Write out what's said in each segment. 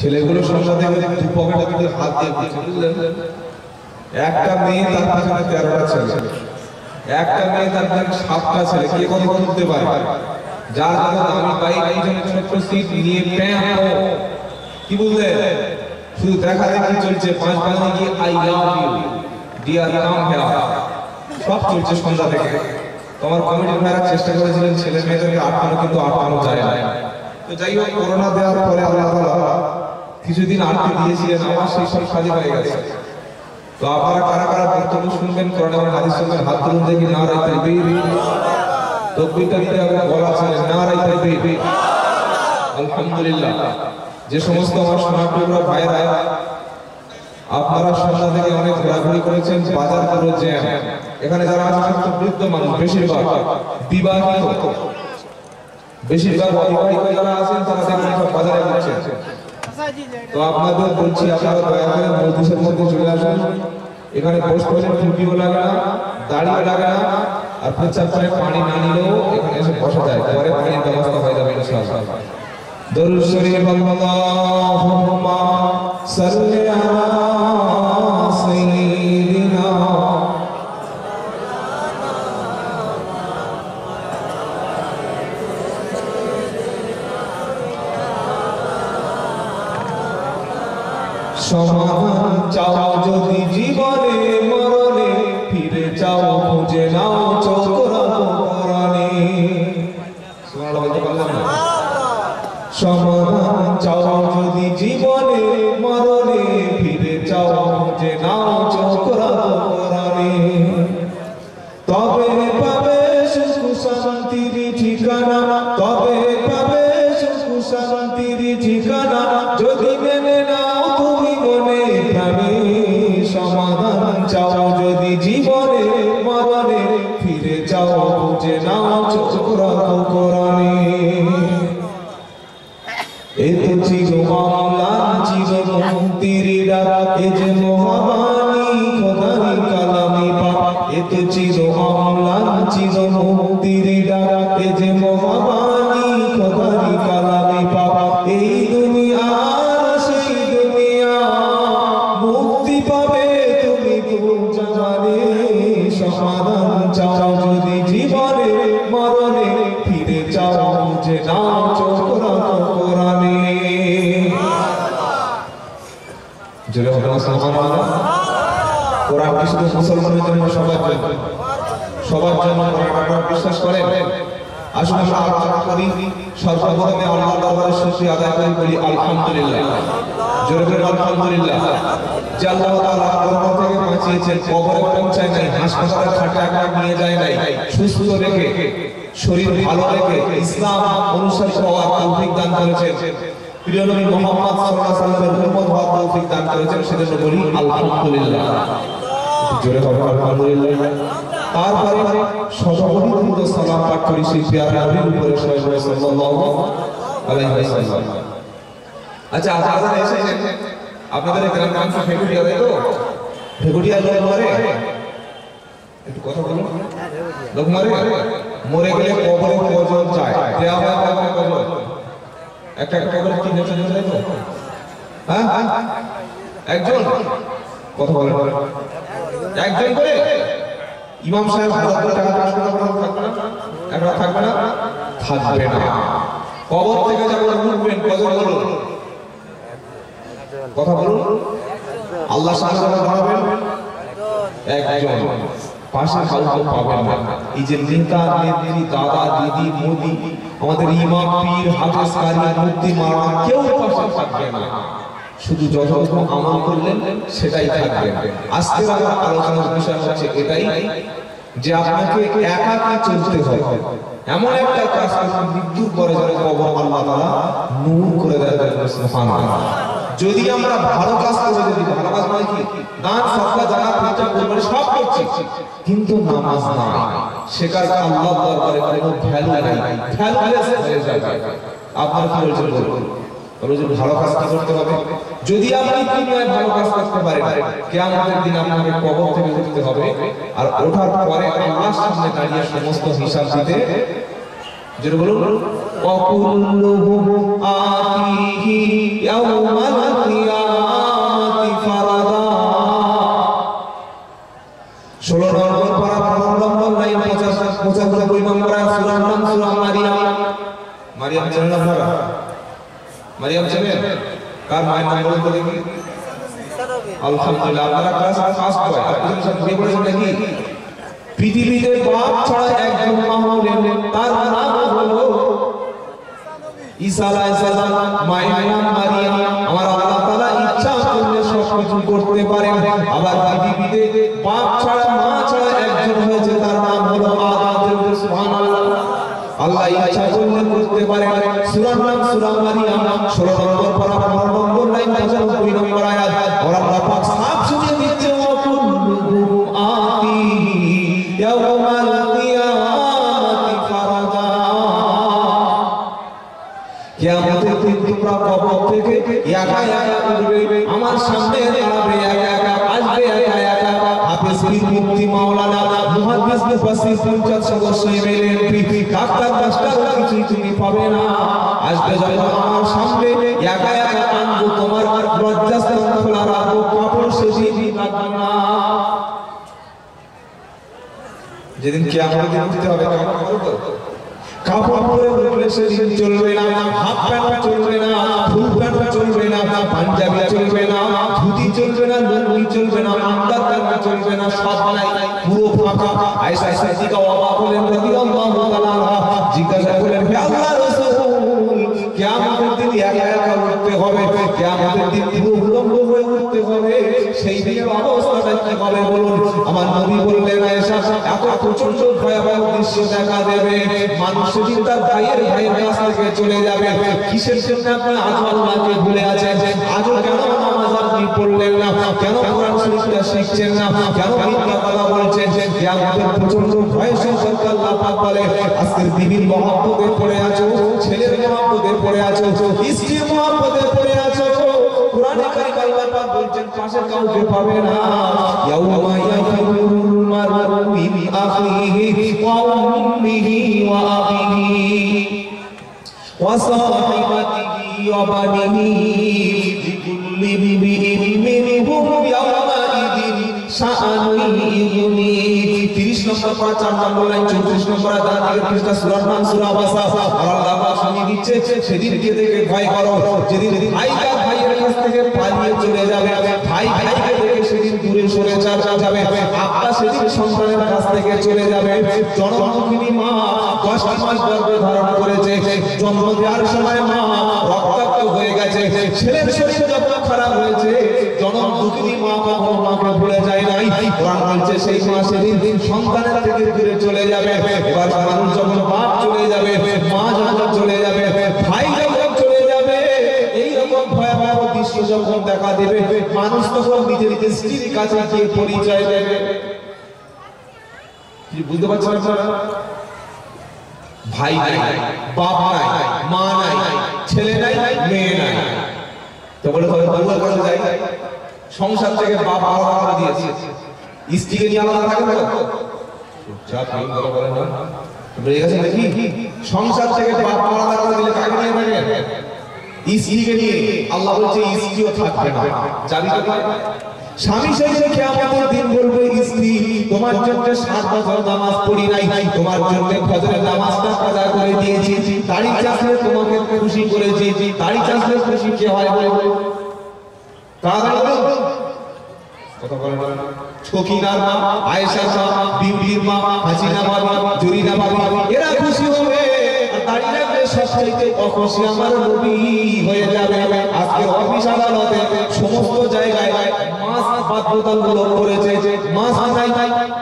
ছেলেগুলোর সামনে দু পকেটে দিকে হাত দিয়ে বুঝলেন, একটা মেয়ে তার পিছনে 13টা ছেলে, একটা মেয়ে তার পিছনে 7টা ছেলে, কে কত তুলতে পারে? যার কাছে দামি বাইক, পিছনে ছোট্ট সিট নিয়ে প্যাঁ কি বুঝলেন, শুধু দেখা দেখি চলছে, 5 বাজে গিয়ে I love you dear come here, সব চলছে সন্ধ্যা থেকে। তোমার কমিটির ভাইরা চেষ্টা করেছিলেন ছেলে মেয়েদেরকে আটকানো, কিন্তু আটকানো যায় না। তো যাই হোক, করোনা দেওয়ার পরে আল্লাহ তাআলা কিছুদিন আটকে দিয়েছিলেন, আমার সেই সব কাজে হয়ে গেছে। তো আপনারা কারা কারা বক্তব্য শুনবেন, কোরআন এবং হাদিস শুনবেন, হাত তুলুন দেখি। নারে তাকবীর, তাকবীরটা দিতে হবে, বলা ছিল নারে তাকবীর। আলহামদুলিল্লাহ। যে সমস্ত আমার সোনাটুকরা ভাইরা, আপনারা সন্ধ্যা থেকে অনেক ঘোরাঘুরি করেছেন, বাজার পুরো জ্যাম। এখানে যারা আছে সব বৃদ্ধ মানুষ, বেশিরভাগ বিবাহিত, বেশিরভাগ অবিবাহিত যারা আছেন তারা দেখবেন সব বাজারে ঘুরছেন। তো আপনাদের বলছি, আপনারা দয়া করে মজলিসের মধ্যে চলে আসুন। এখানে বসতে হলে টুপিও লাগে না, দাড়িও লাগে না, আর পেচ্ছাপ করে পানি না নিলেও এখানে এসে বসা যায়, পরে পানির ব্যবস্থা হয়ে যাবে ইনশাআল্লাহ। দরুদ শরীফ, আল্লাহুম্মা সাল্লি আলা সাইয়্যিদিনা সমাধান চাও যদি জীবনে মরণে, ফিরে যাও খুঁজে নাও চোখরা কোরআনে। সুবহানাল্লাহ বলতে পারলাম না? সমাধান চাও যদি জীবনে মরণে, ফিরে যাও খুঁজে নাও চোখরা কোরআনে। তবে পাবে সুখ শান্তির ঠিকানা, তবে পাবে সুখ শান্তির ঠিকানা, যদি মেনে নাও তুমি মনে প্রাণে। সমাধান চাও যদি জীবনে মরণে, ফিরে যাও খুঁজে নাও চোখরা কোরআনে। এ তো চির মামলা চির মুক্তির ডাক, এ যে মহাবাণী খোদার কালামে পাক। এ তো চির মামলা চির মুক্তির ডাক, এ যে মহাবাণী খোদার কালামে পাক। এই দুনিয়া সেই দুনিয়া, মুক্তি পাবে তুমি দু জাহানে। সমাধান চাও যদি জীবনে মরণে, ফিরে যাও খুঁজে নাও চোখরা কোরআনে। জোরে বলো সুবহানাল্লাহ। কোরআন কি শুধু মুসলমানদের জন্য, সবার জন্য? সবার জন্য কোরআন আপনারা বিশ্বাস করেন? আসুন আমরা আলোচনা করি। সর্বপ্রথমে আল্লাহর দরবারে শুকরিয়া আদায় করি, বলি আলহামদুলিল্লাহ। জোরে বলি আলহামদুলিল্লাহ। যে আল্লাহ তাআলা করোনা থেকে বাঁচিয়েছেন, কবরে পৌঁছায় নাই, হাসপাতালে খাটে আঘাত নিয়ে যায় নাই, সুস্থ রেখে শরীর ভালো রেখে ইসলাম অনুসারী হওয়ার তৌফিক দান করেছেন। প্রিয় নবী মুহাম্মদ সাল্লাল্লাহু আলাইহি ওয়াসাল্লামের উম্মত হওয়ার তৌফিক দান করেছেন, সেজন্য বলি আলহামদুলিল্লাহ। জোরে বলি আলহামদুলিল্লাহ। তারপরে সর্বপ্রথম সালাম পাঠ করি সেই প্রিয় নবীর উপরে সাল্লাল্লাহু আলাইহি ওয়াসাল্লাম। আচ্ছা, আপনারা এসেছেন, আপনাদের গ্রাম নাম ভেগুটিয়া, তাই তো? ভেগুটিয়া লোক মরে, একটু কথা বলুন। লোক মরে, মরে গেলে কবরে কজন যায়, দেয়া হয় কবরে। একটা কবরে 3 জন যায় তো? হ্যাঁ, একজন। কথা বলেন, একজন করে ইমাম সাহেব 1000 টাকা থাকবে না? একটা থাকবে না? থাকবে না। কবর থেকে যখন উঠবেন কজন বলুন? কথা বলুন। আল্লাহ সামনে দাঁড়াবেন একজন, পাশে কাউকে পাবেন না। এই যে নেতা নেত্রী, দাদা দিদি মোদি, আমাদের ইমাম পীর হাফেজ কারি মুফতি মাওলানা, কেউ পাশে থাকবে না। শুধু যতটুকু আমল করলেন সেটাই থাকবে। আজকে আমার আলোচনার বিষয় হচ্ছে এটাই, যে আপনাকে একাকী চলতে হবে। এমন একটা কাজ করুন, মৃত্যুর পরে যেন কবর আল্লাহ তাআলা নূর করে দেয়। সুবহানাল্লাহ। যদি আমরা ভালো কাজ করে, যদি ভালো কাজ মানে কি, দান সদকা জাকাত ফিতরা কুরবানি সব করছি, কিন্তু নামাজ নাই, সেটার আল্লাহর দরবারে কোনো ভ্যালু নাই, ভ্যালুলেস হয়ে যাবে। আপনারা কি বলছেন বলুন? বলে যে ভালো কাজ করতে হবে। যদি আপনি দুনিয়ায় ভালো কাজ করতে পারেন, কিয়ামতের দিন আপনাকে কবর থেকে উঠতে হবে, আর ওঠার পরে আল্লাহর সামনে দাঁড়িয়ে সমস্ত হিসাব দিতে। যেটা বলুন, ওয়াকুল্লুহুম আতিহি ইয়াউমাল কার মায়ের নাম বলুন তো দেখি? আলহামদুলিল্লাহ, আপনারা ক্লাস ফার্স্ট বয়। আপনি সব বিয়ে করেছেন নাকি? পৃথিবীতে বাপ ছাড়া একজন মা হলেন, তার নাম হলো ঈসা আলাইহিস সালাম, মায়ের নাম মারিয়াম। আমার আল্লাহ তাআলা ইচ্ছা করলে সবকিছু করতে পারেন। আবার পৃথিবীতে বাপ ছাড়া মা ছাড়া একজন হয়েছে, তার নাম হলো আদম। সুবহানাল্লাহ, আল্লাহ ইচ্ছা করলে করতে পারেন। সূরার নাম সূরা মারিয়াম, 16 নম্বর পারা 15 নম্বর লাইন 95 নম্বর আয়াত। আর আল্লাহ পাক সাফ শুনিয়ে দিচ্ছে, ওয়া কুল্লুহুম আতিহি ইয়াওমাল কিয়ামাতি ফারাদা। কিয়ামতের দিন তোমরা কবর থেকে একা একা উঠবে, আমার সামনে দাঁড়াবে, একা একা আসবে, একা একা। হাফেজ পীর মুফতি মাওলানা মুহাদ্দিস মুফাসসির 50 সদস্য এমএলএ ডাক্তার মাস্টার কিছুই তুমি পাবে না। আসবে যখন আমার সামনে একা একা আনবো, তোমার লজ্জাস্থান খোলা রাখবো, কাপড় সেদিন লাগবে না। যেদিন কিয়ামতের দিন উঠতে হবে, কাপড় পরে উঠলে সেদিন চলবে না, হাফ প্যান্ট চলবে না, ফুল প্যান্ট চলবে না, পাঞ্জাবি চলবে না, ধুতি চলবে না, লুঙ্গি চলবে না, আন্দার প্যান্ট চলবে না, সব নাই, পুরো ফাঁকা। আয়েশা সিদ্দিকা অবাক হলেন রাদিয়াল্লাহু তাআলা আনহা, জিজ্ঞাসা করলেন, হে আল্লাহর রাসূল, কিয়ামতের দিন একা একা উঠতে হবে, কিয়ামতের দিন পুরো উলঙ্গ হয়ে উঠতে হবে, সেই দিনের অবস্থাটা কি হবে বলুন? আমার নবী বললেন, আয়েশা, এত প্রচন্ড ভয়াবহ দৃশ্য দেখা দেবে, মানুষ সেদিন তার ভাইয়ের কাছ থেকে চলে যাবে। কিসের জন্য আপনি আজও আল্লাহকে ভুলে আছেন? আজও কেন নামাজ আপনি পড়লেন না? কেন কোরআন শরীফটা শিখছেন না? কেন মিথ্যা কথা বলছেন? কিয়ামতের প্রচন্ড ভয় সম্পর্কে আল্লাহ পাক বলে, আজকের বিবির মহব্বতে পড়ে আছো, ছেলের মহব্বতে পড়ে আছো, স্ত্রীর মহব্বতে পড়ে আছো। কোরআনে কারীম আল্লাহ পাক বলছেন, পাশে কাউকে পাবে না। ইয়াউমা ইয়াফিরুল মারউ মিন আখিহি ওয়া উম্মিহি ওয়া আবিহি ওয়া সাহিবাতিহি ওয়া বানিহি লিকুল্লি ইমরিইন মিনহুম ইয়াওমা ইযিন শাআনুন ইউগনি। 30 নম্বর পারা 4 নম্বর লাইন 34 নম্বর আয়াত থেকে পৃষ্ঠা সূরার নাম সূরা আবাসা। আল্লাহ পাক শুনিয়ে দিচ্ছে, সেদিন কে দেখে ভয় করো, যেদিন ভাই তার ভাইয়ের কাছ থেকে পালিয়ে চলে যাবে, ভাই ভাইকে দেখে সেদিন দূরে সরে যাবে, আপা সেদিন সন্তানের কাছ থেকে চলে যাবে। জনমুখিনী মা 10 মাস গর্ভে ধারণ করেছে, জন্ম দেওয়ার সময় মা রক্তাক্ত হয়ে গেছে, ছেলের শরীর যত খারাপ হয়েছে, জনম দুঃখিনী মা কখনো মাকে ভুলে যায় নাই। কোরআন বলছে, সেই মা সেদিন সন্তানের থেকে দূরে চলে যাবে। এবার মানুষ যখন বাপ চলে যাবে, মা যখন চলে যাবে, ভাই যখন চলে যাবে, এইরকম ভয়াবহ দৃশ্য যখন দেখা দেবে, মানুষ তখন নিজের স্ত্রীর কাছে গিয়ে পরিচয় দেবে। কি বুঝতে পারছেন আপনারা? ভাই নাই, বাপ নাই, মা নাই, ছেলে নাই, মেয়ে নাই, তো বলে বউয়ের কাছে যাই, সংসার থেকে বাপ আলাদা করে দিয়েছে, স্ত্রীকে নিয়ে আলাদা থাকে না, সংসার থেকে বাপ আলাদা করে দিলে কাকে নিয়ে থাকে? স্ত্রীকে নিয়ে। আল্লাহ বলছে স্ত্রীও থাকবে না, জানি তো স্বামী সেদিন কিয়ামতের দিন বলবে, স্ত্রী তোমার জন্য 7 বছর নামাজ পড়ি নাই, তোমার জন্য ফজরের নামাজটা কাজা করে দিয়েছি, দাড়ি চাষলে তোমাকে খুশি করেছি, দাড়ি চাষলে খুশি কে হয় বলো? তাড়াতাড়ি কথা বলেন। ছকিনার মা, আয়েশার মা, বিবির মা, হাসিনা ভাবি, জরিনা ভাবি, এরা খুশি হবে। আর দাড়ি রাখলে সবচাইতে অখুশি আমার নবী হয়ে যাবে। আজকে অফিস আদালতে সমস্ত জায়গায় মাস বাধ্যতামূলক করেছে, মাস নাই,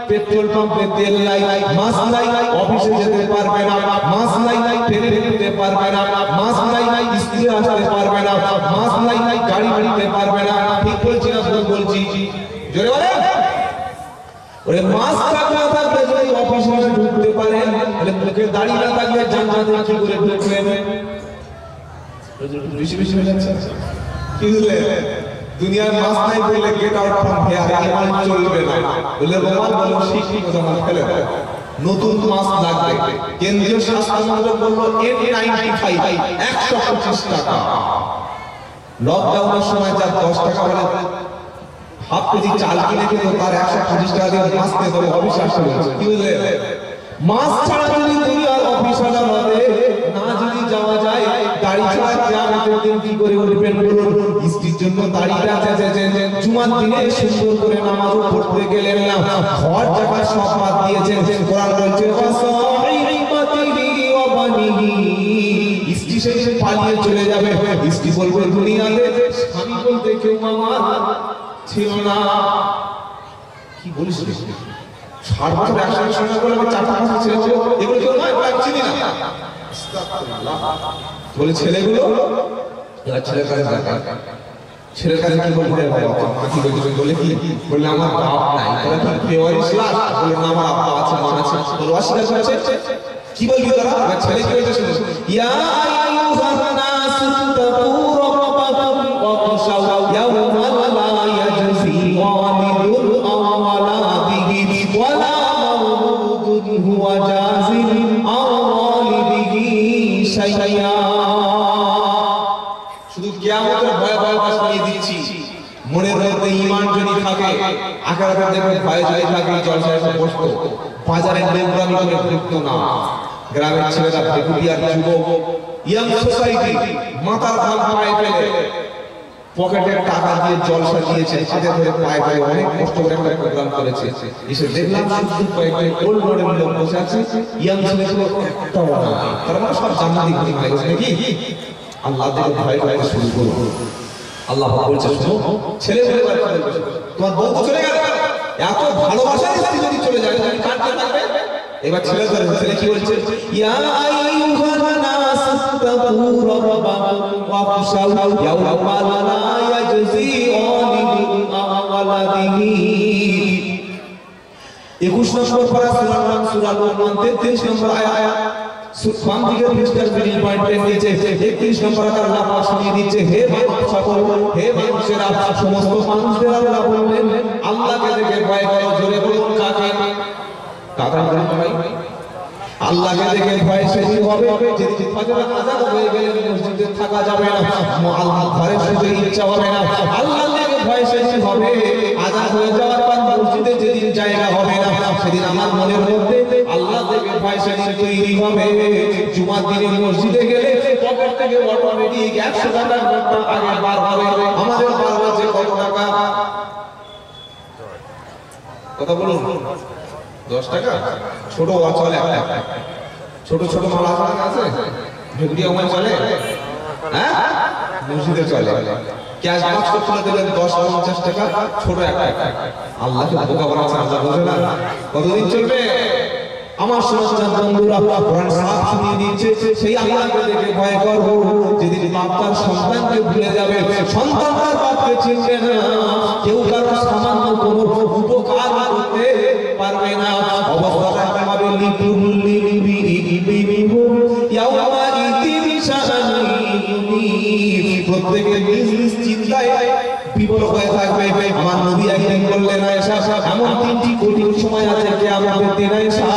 পেট্রোল পাম্পে তেল নাই, মাস নাই, অফিসে যেতে পারবে না, মাস নাই, ট্রেনে যেতে পারবে না, মাস নাই, স্কুলে আসতে পারবে না, মাস নাই, গাড়ি নিতে পারবে না। ঠিক বলছি না ভুল বলছি? জোরে বলেন। ওরে মাস থাকলে থাকবে, যদি অফিসে ঢুকতে পারেন, তাহলে মুখে দাড়ি না থাকলে জান্নাতে কি করে ঢুকবেন? বেশি বেশি হয়ে যাচ্ছে কি বলে? দুনিয়ার মাস নাই বলে গেট আউট ফ্রম হিয়ার, ইমান চলবে না বলে রোমান বলে শিক্ষিত জানা ফেলে দেয়। নতুন মাস লাগবে। কেন্দ্রীয় স্বাস্থ্য মন্ত্রক বলল N95 125 টাকা। লকডাউনের সময় যার 10 টাকা বলে হাফ কেজি চাল কিনে খেত, তার 125 টাকা দিয়ে মাছ খেতে হবে। অবিশ্বাস্য বলছে কি বুঝলে? মাছ ছাড়া যদি দুনিয়ার অফিস আদালতে না যদি যাওয়া যায় দাড়ি ছাড়া কিয়ামতের দিন কি করে উঠবেন বলুন স্ত্রীর জন্য দাড়িটা জুমার দিনে সুন্দর করে নামাজ পড়তে গেলেন না ঘর জায়গা সব বাদ দিয়েছেন কোরআন বলছে স্ত্রী সেই পালিয়ে চলে যাবে স্ত্রী বলবে দুনিয়াতে স্বামী বলতে কেউ আমার ছিল না কি বলিস 60 বছর একসাথে সঙ্গে বলে আমি 4-5 ছেলে ছিল এগুলো কেউ নয় বলে আমি চিনি না বলে ছেলেগুলো ছেলের কাছে দেখা ছেলের কাছে কি বলতে বাবা কি বলতে বলে কি বললে আমার বাপ নাই বলে তার ফেওয়ারিশ লাশ বলে না আমার আব্বা আছে মা আছে বলে অস্বীকার করছে কি বলবি তোরা ছেলে কি বলছে শুনো ইয়া আইয়ুহান নাসু তাকু রাব্বাকুম ওয়া খাশাউ ইয়াওমান লা ইয়াজজি ওয়ালিদুন আও ওয়ালাদিহি ওয়ালা মাউলুদুন হুয়া জাযিন আও ওয়ালিদিহি শাইয়া শুধু কিয়ামতের ভয় শুনিয়ে দিচ্ছি মনের মধ্যে ঈমান যদি থাকে আখিরাতে দেখবে ভয় যদি থাকে জলসায় বসতো বাজারে নোংরামি করে ঘুরতো না গ্রামের ছেলেরা বেকুটিয়ার যুবক ইয়াং সোসাইটি মাথার ঘাম পায়ে ফেলে পকেটে টাকা দিয়ে জলসা দিয়েছে হাতে ধরে পায়ে পায়ে অনেক কষ্ট করে একটা প্রোগ্রাম করেছে এসে দেখলাম শুধু কয়েকটা ওল্ড মডেল লোক বসে আছে ইয়াং ছেলেগুলো একটাও না তারা মানে সব জান্নাতি ঘুরি হয়ে গেছে নাকি আল্লাহ থেকে ভয় করতে শুরু করো আল্লাহ বলছে শোনো ছেলে বলে তোমার বউ তো চলে গেল এত ভালোবাসার স্ত্রী যদি চলে যায় তুমি কাঁদতে থাকবে এবার ছেলে কি বলছে ইয়া আইয়ুহান নাস তাকু রাব্বাকুম ওয়া খাশাউ ইয়াওমা লা ইয়াজজি ওয়ালিদুন আও ওয়ালাদিহি 21 নম্বর পারা সূরা লুকমান 33 নম্বর আয়াত সুবহান দিকে মিস্টার বিল পয়েন্টের নিচে 31 নম্বর আয়াত আল্লাহ পাক শুনিয়ে দিচ্ছে হে মানুষ সকল হে মানুষেরা সমস্ত মানুষদের আল্লাহ বললেন আল্লাহকে দেখে ভয় করো জোরে বলুন কাকে কাকা ভাই আল্লাহকে দেখে ভয় সেদিন হবে যেদিন ফজর আযান হয়ে গেলে মসজিদে থাকা যাবে না আল্লাহ ঘরে শুতে ইচ্ছা হবে না আল্লাহর দেখে ভয় সেদিন হবে আযান হয়ে যাওয়ার পর মসজিদে যেদিন জায়গা হবে না সেদিন আমার মনের মধ্যে আল্লাহ দেখে ভয় সেদিন তৈরি হবে জুমার দিনে মসজিদে গেলে পকেট থেকে অটোমেটিক 100 টাকার নোটটা আগে বার হবে আমাদের বার হচ্ছে কত টাকা কথা বলুন 10 টাকা ছোট ওয়াচ চলে একটা ছোট ছোট মালা আছে ভিডিও মোবাইল চলে হ্যাঁ মসজিদে চলে ক্যাশ বক্স করতে দিলেন 10-50 টাকা ছোট একটা আল্লাহকে বোকা বানাচ্ছে আল্লাহ বোঝে না কতদিন চলবে আমার সন্তান বন্ধুরা কোরআন সাফ শুনিয়ে দিচ্ছে সেই আল্লাহকে দেখে ভয় করো যেদিন বাপ তার সন্তানকে ভুলে যাবে সন্তান তার বাপকে চিনবে না কেউ কারো সামান্য কোনো উপকার করতে পারবে না অবস্থা হবে লিকুল্লি বিবিহিম ইয়াওমা ইদিন শাআনি প্রত্যেকে নিজ নিজ চিন্তায় বিবল হয়ে থাকবে আমার নবী একদিন বললেন আয়েশা এমন 3টি কঠিন সময় আছে কিয়ামতের দিন আয়েশা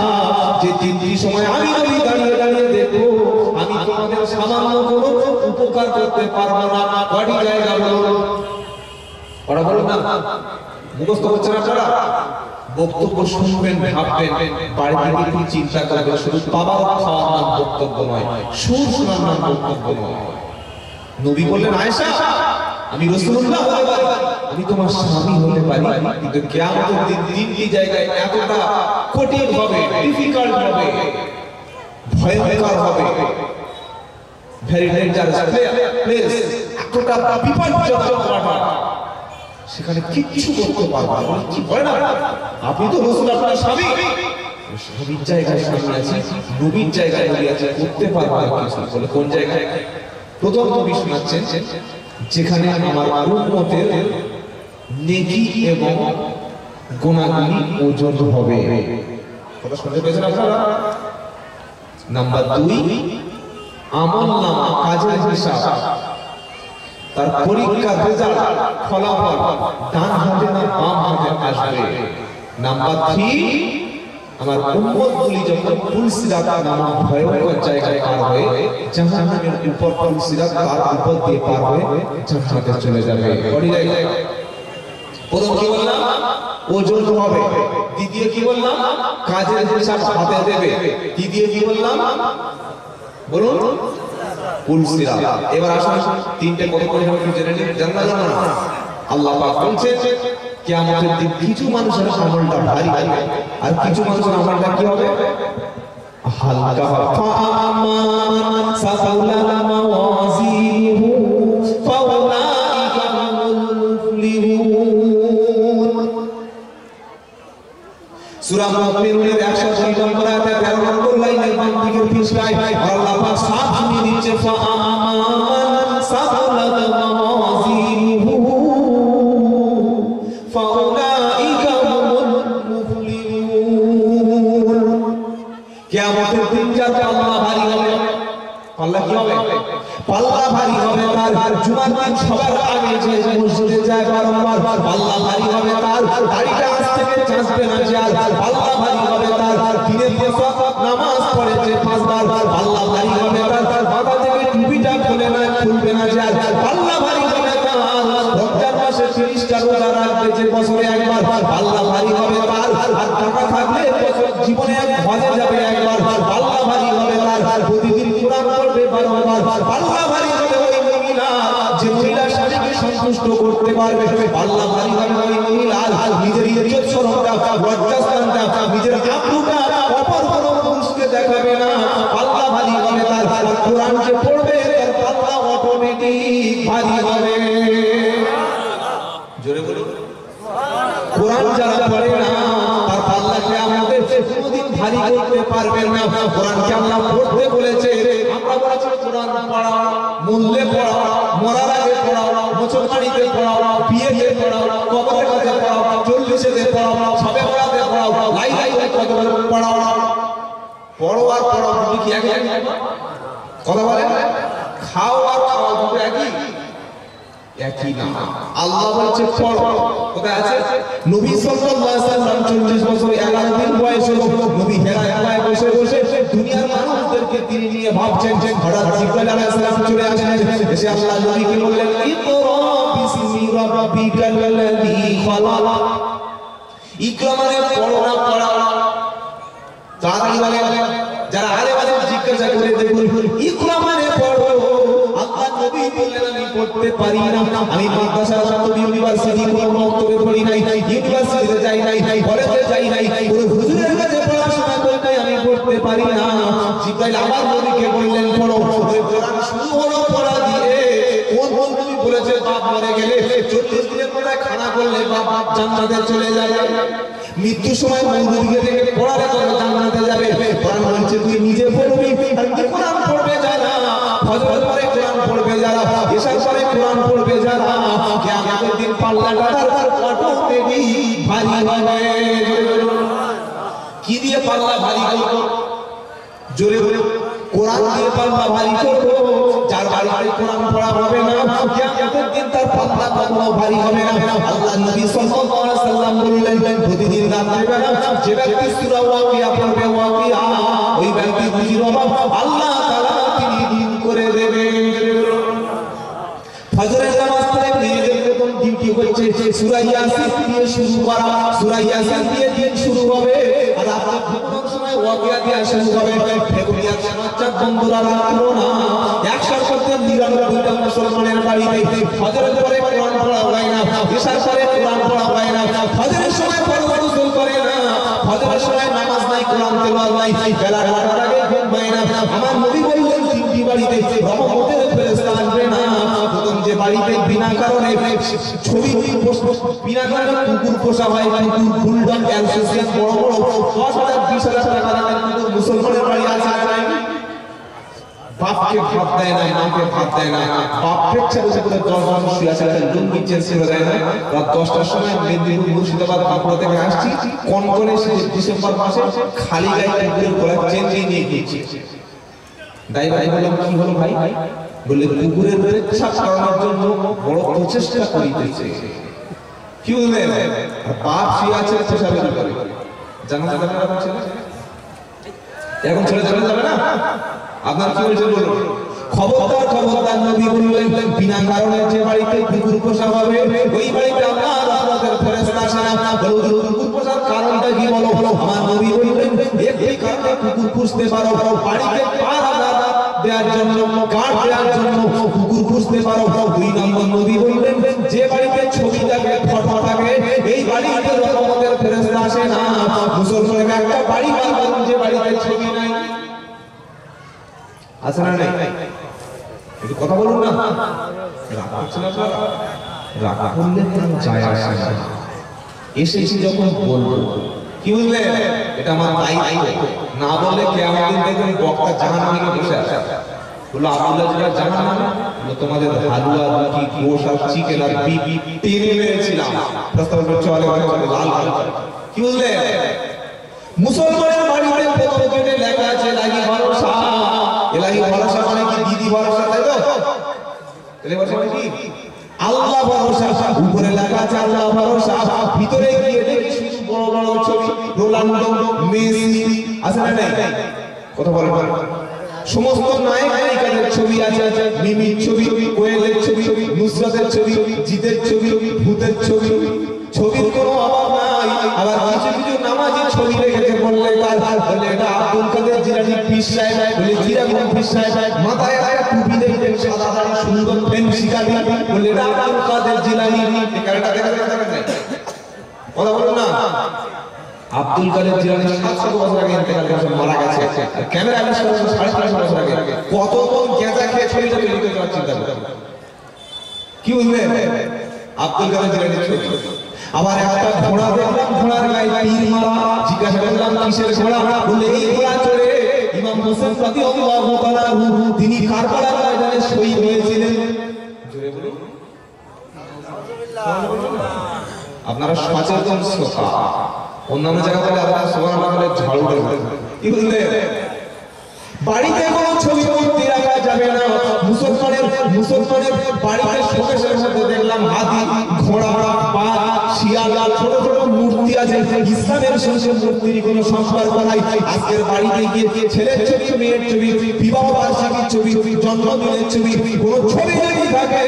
যে 3টি সময় আমি নবী দাঁড়িয়ে দাঁড়িয়ে দেখবো আমি তোমাদের সামান্য কোনো উপকার করতে পারবো না কয়টি জায়গা বলো ওরা বলো না মুখস্থ করছেন আপনারা বক্তব্য শুনবেন ভাববেন বাড়িতে গিয়ে চিন্তা করবেন শুধু বাবা খাওয়ার নাম বক্তব্য নয় সুর শোনার নাম বক্তব্য নয় নবী বললেন আয়েশা আমি রাসূলুল্লাহ হতে পারি আমি তোমার স্বামী হতে পারি কিন্তু কিয়ামতের দিন 3টি জায়গায় এতটা কঠিন হবে ডিফিকাল্ট হবে ভয়ঙ্কর হবে ভেরি ডেঞ্জারাস প্লেস এতটা বিপজ্জনক জায়গা সেখানে কিচ্ছু করতে পারবে না কি বলে না আপনি তো রাসূল আপনার স্বামী স্বামীর জায়গায় স্বামী আছে নবীর জায়গায় নবী আছে করতে পারবে না কিছু বলে কোন জায়গায় প্রথম নবী শোনাচ্ছেন যেখানে আমার উম্মতের নেকি এবং গুনাহগুলি ওজন হবে কথা শুনতে পেয়েছেন আপনারা নাম্বার 2 আমলনামা কাজের হিসাব তার পরীক্ষার রেজাল্ট ফলাফল ডান হাতে না বাম হাতে আসবে নাম্বার 3 আমার উম্মতগুলি যখন পুলসিরাত নামক ভয়ঙ্কর জায়গায় পার হয়ে জাহান্নামের উপর পুলসিরাত তার উপর দিয়ে পার হয়ে জান্নাতে চলে যাবে বডি জায়গায় প্রথম কি বললাম ওজন হবে দ্বিতীয় কি বললাম কাজের হিসাব হাতে দেবে, তৃতীয় কি বললাম বলুন পুলসিরা। এবার আসুন তিনটে কত করে হবে জেনে নিন, জানা জানা না। আল্লাহ পাক বলছেন কিয়ামতের দিন কিছু মানুষের আমলটা ভারী হবে আর কিছু মানুষের আমলটা কি হবে হালকা হবে। ফাআমান সাফাউলা মাওয়াজিনহু ফাউলাইকা হুমুল মুফলিহুন। সূরা মুমিনুনের 102 নম্বর আয়াতে 13 নম্বর লাইনের বাম দিকের পৃষ্ঠায় আল্লাহ পাক সাফ শুনিয়ে দিচ্ছে ফাআমান সাফাউলা মাওয়াজিনহু ফাউলাইকা হুমুল মুফলিহুন। কিয়ামতের দিন যার পাল্লা ভারী হবে, পাল্লা কি হবে পাল্লা ভারী হবে তার জুমার দিন সবার আগে যে মসজিদে যায় বারবার পাল্লা ভারী হবে তার দাড়িটা আজ থেকে চাঁচবে না যে আর পাল্লা ভারী হবে তার দিনে 5 ওয়াক্ত নামাজ পড়ে যে 5 বার পাল্লা ভারী হবে তার মাথা থেকে টুপিটা খুলবে না যে আর পাল্লা ভারী হবে তার রমজান মাসে 30টা রোজা রাখবে যে বছরে একবার পাল্লা ভারী হবে তার আর টাকা থাকলে বছর জীবনে হজে যাবে একবার পাল্লা ভারী হবে তার প্রতিদিন কোরআন পড়বে বারবার পাল্লা ভারী হবে ওই মহিলা যে মহিলা স্বামীকে সন্তুষ্ট করতে পারবে পাল্লা ভারী হবে ওই মহিলা নিজের ইজ্জত শরমটা লজ্জাস্থানটা নিজের আবরুটা অপর কোনো পুরুষকে দেখাবে না পাল্লা ভারী হবে তার কোরআন যে পড়বে তার পাল্লা অটোমেটিক ভারী হবে। জোরে বলুন কোরআন যারা পড়ে না তার পাল্লাকে আমাদের কোনোদিন ভারী করতে পারবেন না। কোরআনকে আল্লাহ পড়তে বলেছে, আমরা বলেছি কোরআন পড়াও, মূল্যে পড়াও, মরার আগে পড়াও, মুসলমানিতে পড়াও, বিয়েতে পড়াও, কবরের কাছে পড়াও, 40-এতে পড়াও, সবে পড়াতে পড়াও, লাই কতবার পড়াও, পড়ো আর পড়াও দুটো কি একই কথা বলেন? খাও আর খাওয়া দুটো একই না। আল্লাহ বলছে পড়ো, কোথায় আছে? নবী সাল্লাল্লাহু আলাইহি ওয়াসাল্লাম 40 বছর 11 দিন বয়সে নবী হেরায় বসে বসে দুনিয়ার মানুষদেরকে তিনি নিয়ে ভাবছেন যে হঠাৎ জিবরাইল আলাইহিস সালাম চলে আসলেন, এসে আল্লাহ নবীকে বললেন ইকরা বিসমি রাব্বিকাল লাযী খালাক। ইকরা মানে পড়ো না পড়াও। তাড়াতাড়ি বলেন, যারা আলেম আছেন জিজ্ঞাসা করে দেখুন ইকরা মানে পড়ো। আল্লাহ নবী বললেন আমি পড়তে পারি না, আমি মাদ্রাসা ইউনিভার্সিটি কোনো মক্তবে পড়ি নাই, ইউনিভার্সিটিতে যাই নাই, কলেজে যাই নাই, কোনো হুজুরের কাছে পড়াশোনা করি নাই, আমি পড়তে পারি না। জিবরাইল আবার নবীকে বললেন পড়ো। কোরআন শুরু হলো পড়া দিয়ে। কোন নবী বলেছে বাপ মরে গেলে 40 দিনের পরে খানা করলে বাপ জান্নাতে চলে যাবে, মৃত্যুর সময় মৌলবীকে দেখে পড়ালে তোমরা জান্নাতে যাবে। কোরআন বলছে তুই নিজে পড়বি আর তুই কোরআন পড়বে যারা, ফজর পরে কোরআন পড়বে যারা, এশার পরে কোরআন পড়বে যারা, কিয়ামতের দিন পাল্লাটা তার অটোমেটিক ভারী হবে। কি দিয়ে পাল্লা ভারী করব? জোরে বলে কোরআন দিয়ে পাল্লা ভারী করব। যার বাড়িতে কোরআন পড়া হবে না কিয়ামতের দিন তার পাল্লা কখনো ভারী হবে না। আল্লাহ নবী সাল্লাল্লাহু আলাইহি ওয়াসাল্লাম বললেন প্রতিদিন রাতের বেলা যে ব্যক্তি সূরা ওয়াকিয়া পড়বে, ওয়াকিয়া ওই ব্যক্তি রুজির অভাব আল্লাহ তাআলা তিনি দূর করে দেবেন। ফজরের নামাজ পড়ে নিজেদের প্রথম ডিউটি হচ্ছে সূরা ইয়াসিন দিয়ে শুরু করা। সূরা ইয়াসিন দিয়ে দিন শুরু হবে আর রাতে ঘুমানোর সময় ওয়াকিয়া দিয়ে শুরু হবে। ফেব্রুয়ারি সমাচার বন্ধুরা রাখলো না, 199টা মুসলমানের বাড়িতে ফজরের পরে কোরআন পড়া হয় না, এশার পরে কোরআন পড়া হয় না, ফজরের সময় পড়া করে না, ফজরের সময় নামাজ নাই, কোরআন তেলাওয়াত নাই, বেলা 12টার আগে ঘুম হয় না। আমার নবী বললেন তিনটি বাড়িতে রহমতের ফেরেশতা আসবে না। প্রথম যে বাড়িতে বিনা কারণে ছবি বিনা কারণে কুকুর পোষা হয়, কুকুর বুলডগ অ্যালসেসিয়ান বড় বড় 10,000 20,000 টাকা দামের কুকুর মুসলমানের বাড়ি আছে নাই? বাপকে ভাত দেয় না, মাকে ভাত দেয় না, বাপ পেছনে উপরে 10 জন শুয়ে আছে, লুঙ্গি চেঞ্জ করে দেয় না। রাত 10টার সময় মেদিনীপুর মুর্শিদাবাদ বাঁকুড়া থেকে আসছি, কনকনে ডিসেম্বর মাসে খালি গায়ে কুকুরের গলায় চেন নিয়ে গিয়েছি। ড্রাইভার বললাম কি হলো ভাই? বললে কুকুরের পেচ্ছাপ করানোর জন্য বড় প্রচেষ্টা করিতেছে। কি বললেন? বাপ শুয়ে আছে পেশাবের উপরে, জানা যাবে না এখন ছেলে, এখন ছেলে যাবে না। আপনার কি বলছেন বলুন? খবরদার নবী বললেন বিনা কারণে যে বাড়িতে কুকুর পোষা হবে ওই বাড়িতে আল্লাহর রহমতের ফেরেশতা আসে না। কুকুর পোষার কারণটা কি বলো আমার নবী বললেন একটি কারণে কুকুর পুষতে পারো বাড়িতে পাহারা দেওয়ার জন্য গার্ড দেওয়ার জন্য কুকুর পুষতে পারো। দুই নম্বর নবী বললেন যে বাড়িতে ছবি থাকে ফটো থাকে এই বাড়িতে রহমতের ফেরেশতা আসে না। মুসলমানের একটা বাড়ি বানান যে বাড়িতে ছবি নাই, আছে না নাই? একটু কথা বলুন না, রাগ করছেন আপনারা? রাগ করলে যায় আসে না। এসেছি যখন বলবো, কি বুঝলেন? এটা আমার দায়িত্ব। না বললে কিয়ামত দিন দেখবেন বক্তা জাহান্নামে বসে আছে। বললো আব্দুল্লাহ জিরা জাহান্নামে, বললো তোমাদের হালুয়া রুটি গোশ আর চিকেন আর বিফ টেনে মেরেছিলাম। প্রস্তাব চলে লাল লাল, কি বুঝলেন? মুসলমানের বাড়িতে প্রথম গেটে লেখা আছে ইলাহি ভরসা। ইলাহি ভরসা মানে কি? দিদি ভরসা, তাই তো? তাহলে ভরসা মানে কি? আল্লাহ ভরসা। উপরে লেখা আছে আল্লাহ ভরসা, ভিতরে গিয়ে দেখি শুধু বড় বড় ছবি, রোনাল্ডো, মেসি, আছে না নাই? কথা বলেন। সমস্ত নায়ক নায়িকাদের ছবি আছে, মিমির ছবি, কোয়েলের ছবি, নুসরাতের ছবি, জিদের ছবি, ভূতের ছবি। ছবির কোনো অভাব নাই। আবার কিছু কিছু নামাজি ছবি রেখেছে, বললে কার? বলে এটা আব্দুল কাদের জিলানী পীর সাহেব। বলে কিরকম পীর সাহেব? মাথায় একটা টুপি দেখবেন, সাদা দাড়ি, সুন্দর ফেন্সি দাড়ি, বলে এটা আব্দুল কাদের জিলানী। এই কারণটা দেখা যায় না? কথা বলুন না। আব্দুল কাদের জিলানী 700 বছর আগে ইন্তেকাল করেছে, মারা গেছে। আর ক্যামেরা আবিষ্কার করেছে 350 বছর আগে। কত কোন গেঁজা খেয়ে ছবিটাকে লিখে দেওয়ার চিন্তা করতে, কি বুঝলেন? আব্দুল কাদের জিলানী ছবি। আবার একটা ঘোড়া দেখলাম, ঘোড়ার গায়ে তীর মারা। জিজ্ঞাসা করলাম কিসের ঘোড়া? বলে এই ঘোড়া চড়ে ইমাম হোসেন রাদিয়াল্লাহু তাআলা তিনি কারবালার ময়দানে শহীদ হয়েছিলেন। জোরে বলুন আপনারা সচেতন শ্রোতা। অন্যান্য জায়গাতে আপনারা সুবহানাল্লাহ বলে ঝাড়ু দেবেন, কি বুঝলেন? বাড়িতে কোনো ছবি মূর্তি রাখা যাবে না। মুসলমানের বাড়িতে শোকেসের মধ্যে দেখলাম হাতি, ঘোড়া, বাঘ, শিয়াল, ছোট ছোট মূর্তি আছে। ইসলামের সঙ্গে মূর্তির কোনো সম্পর্ক নাই। আজকের বাড়িতে গিয়ে ছেলের ছবি, মেয়ের ছবি, বিবাহ বার্ষিকীর ছবি, জন্মদিনের ছবি, কোনো ছবি যদি থাকে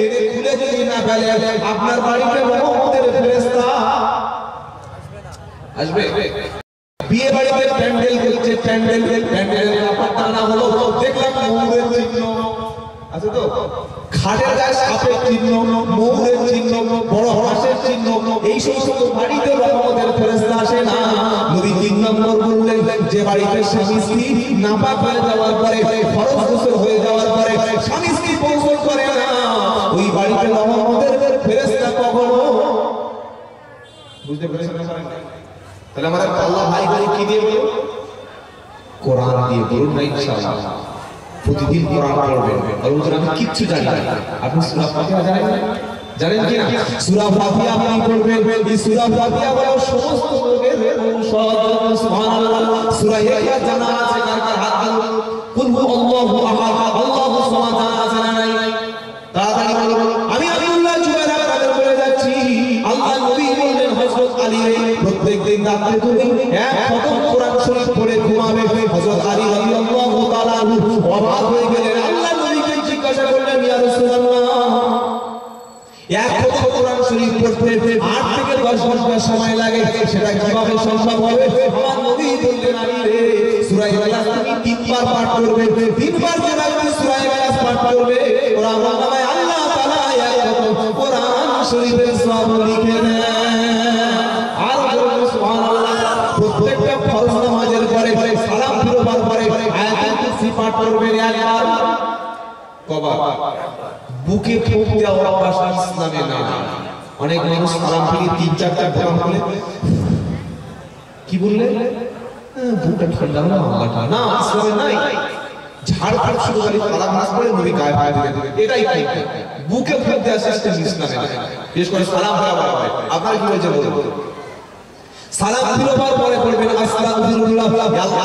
এনে খুলে যদি না ফেলে আপনার বাড়িতে রহমতের ফেরেশতা আসবে। বিয়ে বাড়িতে প্যান্ডেল করছে, প্যান্ডেলের ব্যাপারটা না হলো দেখলাম ময়ূরের চিহ্ন আছে তো, খাটের গায়ে সাপের চিহ্ন, ময়ূরের চিহ্ন, বড় হাঁসের চিহ্ন। এই সমস্ত বাড়িতে রহমতের ফেরেশতা আসে না। নবী 3 নম্বর বললেন যে বাড়িতে স্বামী স্ত্রী নাপাক হয়ে যাওয়ার পরে, ফরজ গোসল হয়ে যাওয়ার পরে স্বামী স্ত্রী গোসল করে না, ওই বাড়িতে রহমতের ফেরেশতা কখনো, বুঝতে পেরেছেন? তাহলে আমাদের আল্লাহ ভাই ভাই কি দিয়ে বলবো? কোরআন দিয়ে বলুন না ইনশাআল্লাহ। প্রতিদিন কোরআন পড়বেন। আর ওজন আমি কিচ্ছু জানি না। আপনি সূরা ফাতিহা জানেন কি না? সূরা ফাতিহা আপনি পড়বেন। এই সূরা ফাতিহা হলো সমস্ত রোগের ঔষধ। সুবহানাল্লাহ। সূরা ইখলাস জানা আছে? কার কার হাত তুলুন। কুল হুয়াল্লাহু আহাদ, আল্লাহুস সামাদ জানা আছে না নাই? তাড়াতাড়ি বলুন। আমি আব্দুল্লাহ জুবাইর আপনাদের বলে যাচ্ছি, আল্লাহ নবী বললেন হযরত আলী প্রত্যেকদিন রাতে তুমি এক খতম কোরআন শরীফ পড়ে ঘুমাবে। হযরত আলী রাদিয়াল্লাহু তাআলা অবাক হয়ে গেলেন। আল্লাহ নবীকে জিজ্ঞাসা করলেন, ইয়া রাসূলুল্লাহ, এক খতম কোরআন শরীফ পড়তে 8 থেকে 10 ঘন্টা সময় লাগে, সেটা কিভাবে সম্ভব হবে? আমার নবী বললেন, আলী রে, সূরা ইখলাস তুমি 3 বার পাঠ করবে। 3 বার যখন সূরা ইখলাস পাঠ করবে, কোরআন নামে আল্লাহ তাআলা এক খতম কোরআন শরীফের সওয়াব লিখে দেন। প্রত্যেকটা ফরজ নামাজের পরে সালাম ফিরবার পরে আয়াতুল কুরসি পাঠ করবেন একবার। কবার? বুকে ফুঁক দেওয়া অভ্যাস ইসলামে না। অনেক মানুষ সালাম ফিরে 3-4টা ঢোকা বলে, কি বললে? বুকটা ঠান্ডা হলো আল্লাহটা না, ইসলামে নাই। ঝাড় ফাড় শুরু করে সালাম নামাজ পড়ে নবী গায়ে পায়ে দিবেন, এটাই ঠিক। বুকে ফুঁক দেওয়া সিস্টেম ইসলামে নাই। বিশেষ করে সালাম ফেরা হয়। আপনারা কি বলছেন বলুন? সালাম ফিরবার পরে পড়বেন আস্তাগফিরুল্লাহ,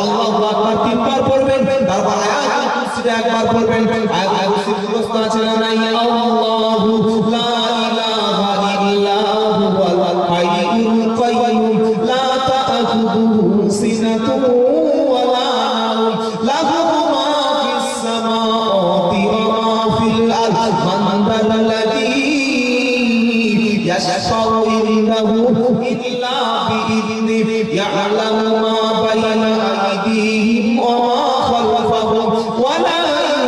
আল্লাহু আকবার 3 বার পড়বেন। তারপর আয়াতুল কুরসিটা একবার পড়বেন। আয়াতুল কুরসি মুখস্থ আছে না নাই? আল্লাহু লা ইলাহা ইল্লা হুয়াল হাইয়ুল কাইয়্যুম লা তা'খুযুহু সিনাতুন ওয়া লা নাওম লাহু মা ফিস সামাওয়াতি ওয়া মা ফিল আরদ মান দাল্লাযী ইয়াশফাউ ইনদাহু ইল্লা إلا بإذنه يعلم ما بين أيديهم وما خلفهم ولا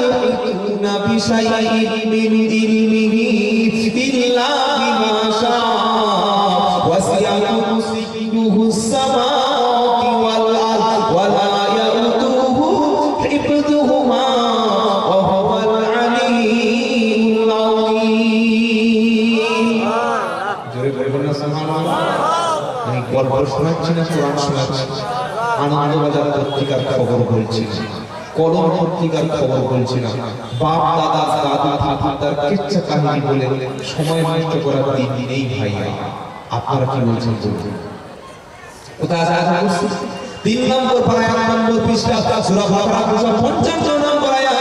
يحيطون بشيء من علمه إلا بما شاء وسع كرسيه السماوات والأرض ولا يؤوده حفظهما وهو العلي العظيم জোরে বলবেন সুবহানাল্লাহ আমি গল্প শোনাচ্ছি না কোরআন শোনাচ্ছি আনন্দবাজার পত্রিকার খবর বলছি কলম পত্রিকার খবর বলছি না বাপ দাদা দাদু ঠাকুরদার কিচ্ছা কাহিনী বলে সময় নষ্ট করার দিন নেই ভাইয়া আপনারা কি বলছেন বলুন কোথায় আছে 3 নম্বর পারা 1 নম্বর পৃষ্ঠা সূরা বাকারা 255 নম্বর আয়াত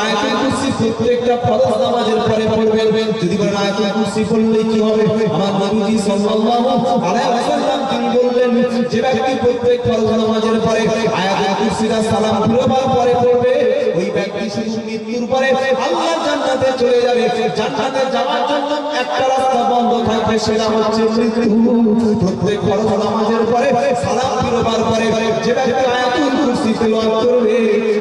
আয়াতুল কুরসি প্রত্যেকটা ফরজ নামাজের পরে পড়বেন যদি বলেন আয়াতুল কুরসি পড়লে কি হবে আমার নবীজি সাল্লাল্লাহু আলাইহি ওয়াসাল্লাম তিনি বললেন যে ব্যক্তি প্রত্যেক ফরজ নামাজের পরে আয়াতুল কুরসির সালাম ফিরবার পরে পড়বে ওই ব্যক্তি শুধু মৃত্যুর পরে আল্লাহর জান্নাতে চলে যাবে জান্নাতে যাওয়ার জন্য একটা রাস্তা বন্ধ থাকবে সেটা হচ্ছে মৃত্যু প্রত্যেক ফরজ নামাজের পরে সালাম ফিরবার পরে যে ব্যক্তি আয়াতুল কুরসি তেলাওয়াত করবে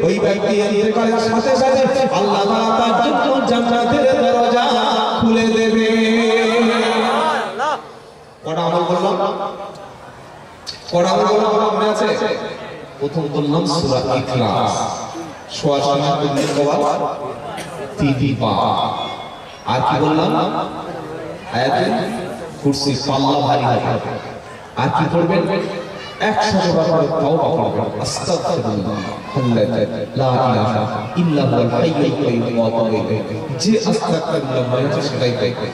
ওই ব্যক্তি ইন্তেকালের সাথে সাথে আল্লাহ তাআলা তার জন্য জান্নাতের দরজা খুলে দেবে কটা আমল করলাম মনে আছে প্রথম বললাম সূরা ইখলাস সোয়াশনা করলে কবার 3 বার আর কি বললাম আয়াতুল কুরসি পাল্লা ভারী হবে আর কি করবেন 100 বার তওবা করবেন আস্তাগফিরুল্লাহ লা ইলাহা ইল্লাল্লাহুল হাইয়ুল কাইয়্যুম ওয়া আতুবু ইলাইহি যে আস্তাগফিরুল্লাহ বলছে সেটাই করবেন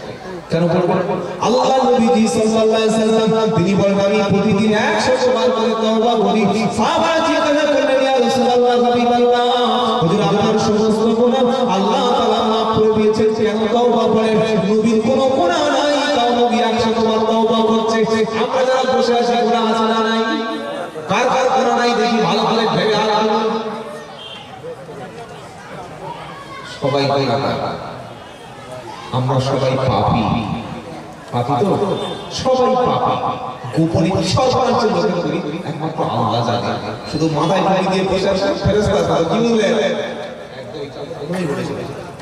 কেন বলবেন আল্লাহ নবীজি সাল্লাল্লাহু আলাইহি ওয়াসাল্লাম তিনি বলেন আমি প্রতিদিন 100 বার করে তওবা করি সাহাবারা জিজ্ঞাসা করলেন ইয়া রাসূলুল্লাহ হাবিবাল্লাহ হুজুর আপনার সমস্ত গুনাহ আল্লাহ তাআলা মাফ করে দিয়েছেন কেন তওবা করেন নবীর কোনো গুনাহ নাই তাও নবী 100 বার তওবা করছে আমরা যারা বসে আছি গুনাহ আছে না নাই কার গুনাহ নাই দেখি ভালো করে ভেবে আর সবাই গুনাহগার আমরা সবাই পাপী তো সবাই পাপী গোপনে সর্বাঞ্চ লোকে করি একমাত্র আল্লাহ জানে শুধু মাথায় পানি দিয়ে বসে আছে ফেরেশতা কি বললেন একদমই বলেছে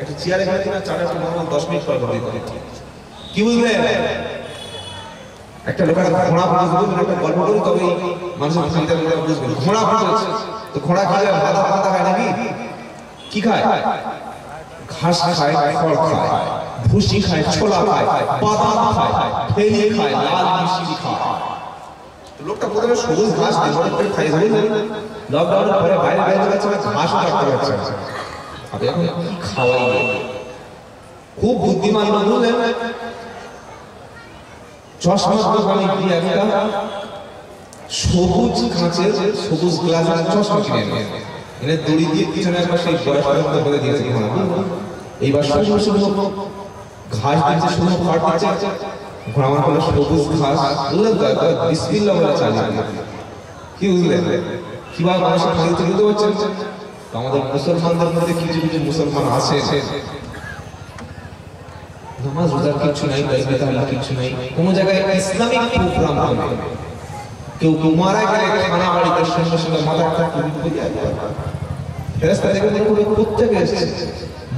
একটা চেয়ারে খালি না চাটা তো নরমাল 10 মিনিট পর করে দিতে কি বললেন একটা লোকের ঘোড়া বুঝবে একটা গল্প করি তবে মানুষের চিন্তা করে বুঝবে ঘোড়া বুঝছে তো ঘোড়া খায় পাতা খায় নাকি কি খায় ঘাস খায় খড় খায় ভুসি খায় ছোলা খায় বাদাম খায় ফেলি খায় লাল মিষ্টি খায় লোকটা প্রথমে সবুজ ঘাস দিয়ে খাই যাবে লকডাউনের পরে বাইরে যাচ্ছে ঘাস কাটতে পারছে আপনি এখন কি খাওয়াই খুব বুদ্ধিমান লোক বলেন চশমার দোকানে গিয়ে একটা সবুজ কাঁচের সবুজ গ্লাসের চশমা কিনে এনে দড়ি দিয়ে পিছনে একবার সেই বয়স পর্যন্ত করে দিয়েছে এইবার শুধু ঘাস দিচ্ছে শুধু খড় দিচ্ছে ঘোড়ামার পরে সবুজ ঘাস বুঝলেন তো বিসমিল্লাহ বলে চালিয়ে কি বুঝলেন কিভাবে মানুষের খালি তুলতে পারছেন আমাদের মুসলমানদের মধ্যে কিছু কিছু মুসলমান আছে নামাজ রোজার কিছু নাই তাইবে তাহলে কিছু নাই কোন জায়গায় ইসলামিক প্রোগ্রাম হবে কেউ মারা গেলে খানা বাড়িতে সঙ্গে সঙ্গে মাথাটা টুপি পরিয়ে ফেরেশতা থেকে দেখুন প্রত্যেকে এসেছে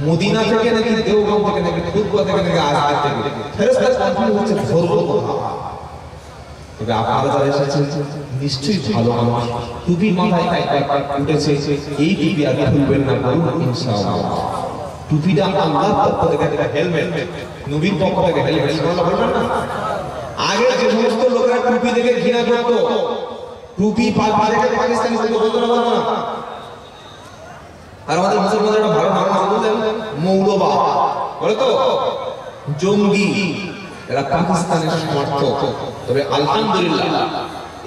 মদিনা থেকে নাকি দেওবন্দ থেকে নাকি খুতবা থেকে নাকি আজমির থেকে ফেরেশতা কনফিউজ হচ্ছে ধরবো কোথা তবে আপনারা যারা এসেছেন নিশ্চয়ই ভালো মানুষ টুপি মাথায় একবার উঠেছে এই টুপি আর খুলবেন না বলুন ইনশাআল্লাহ টুপিটা আল্লাহর পক্ষ থেকে একটা হেলমেট নবীর পক্ষ থেকে হেলমেট সুবহানাল্লাহ বলবেন না আগে যে সমস্ত লোকেরা টুপি দেখে ঘৃণা করত টুপি পাল্টা দেখে পাকিস্তানি বলতো না আর আমাদের মুসলমানদের একটা ভালো নাম আছে বুঝলেন মৌলবাদ বলে তো জঙ্গি এরা পাকিস্তানের সমর্থক তবে আলহামদুলিল্লাহ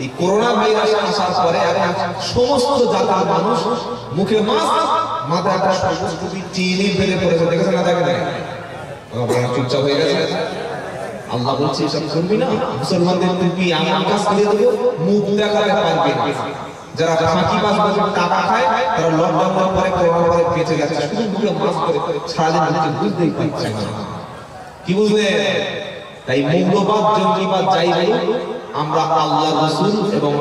এই করোনা ভাইরাস আসার পরে এখন সমস্ত জাতির মানুষ মুখে মাস্ক মাথায় একটা সবুজ টুপি চিনি ফেলে পড়েছে দেখেছেন না দেখেন আপনারা চুপচাপ হয়ে গেছে আল্লাহ বলছে এসব করবি না মুসলমানদের টুপি এমন কাজ করে দেবো মুখ দেখাতে পারবে না যারা ফাঁকিবাজ বাজার টাকা খায় তারা লকডাউনের পরে করোনার পরে বেঁচে গেছে শুধু মুখে মাস্ক করে সারাদিন মুখে বুঝতেই পারছে না কি বুঝলে তাই মৌলবাদ জঙ্গিবাদ যাই বলুন আমরা আল্লাহ রাসূল এবং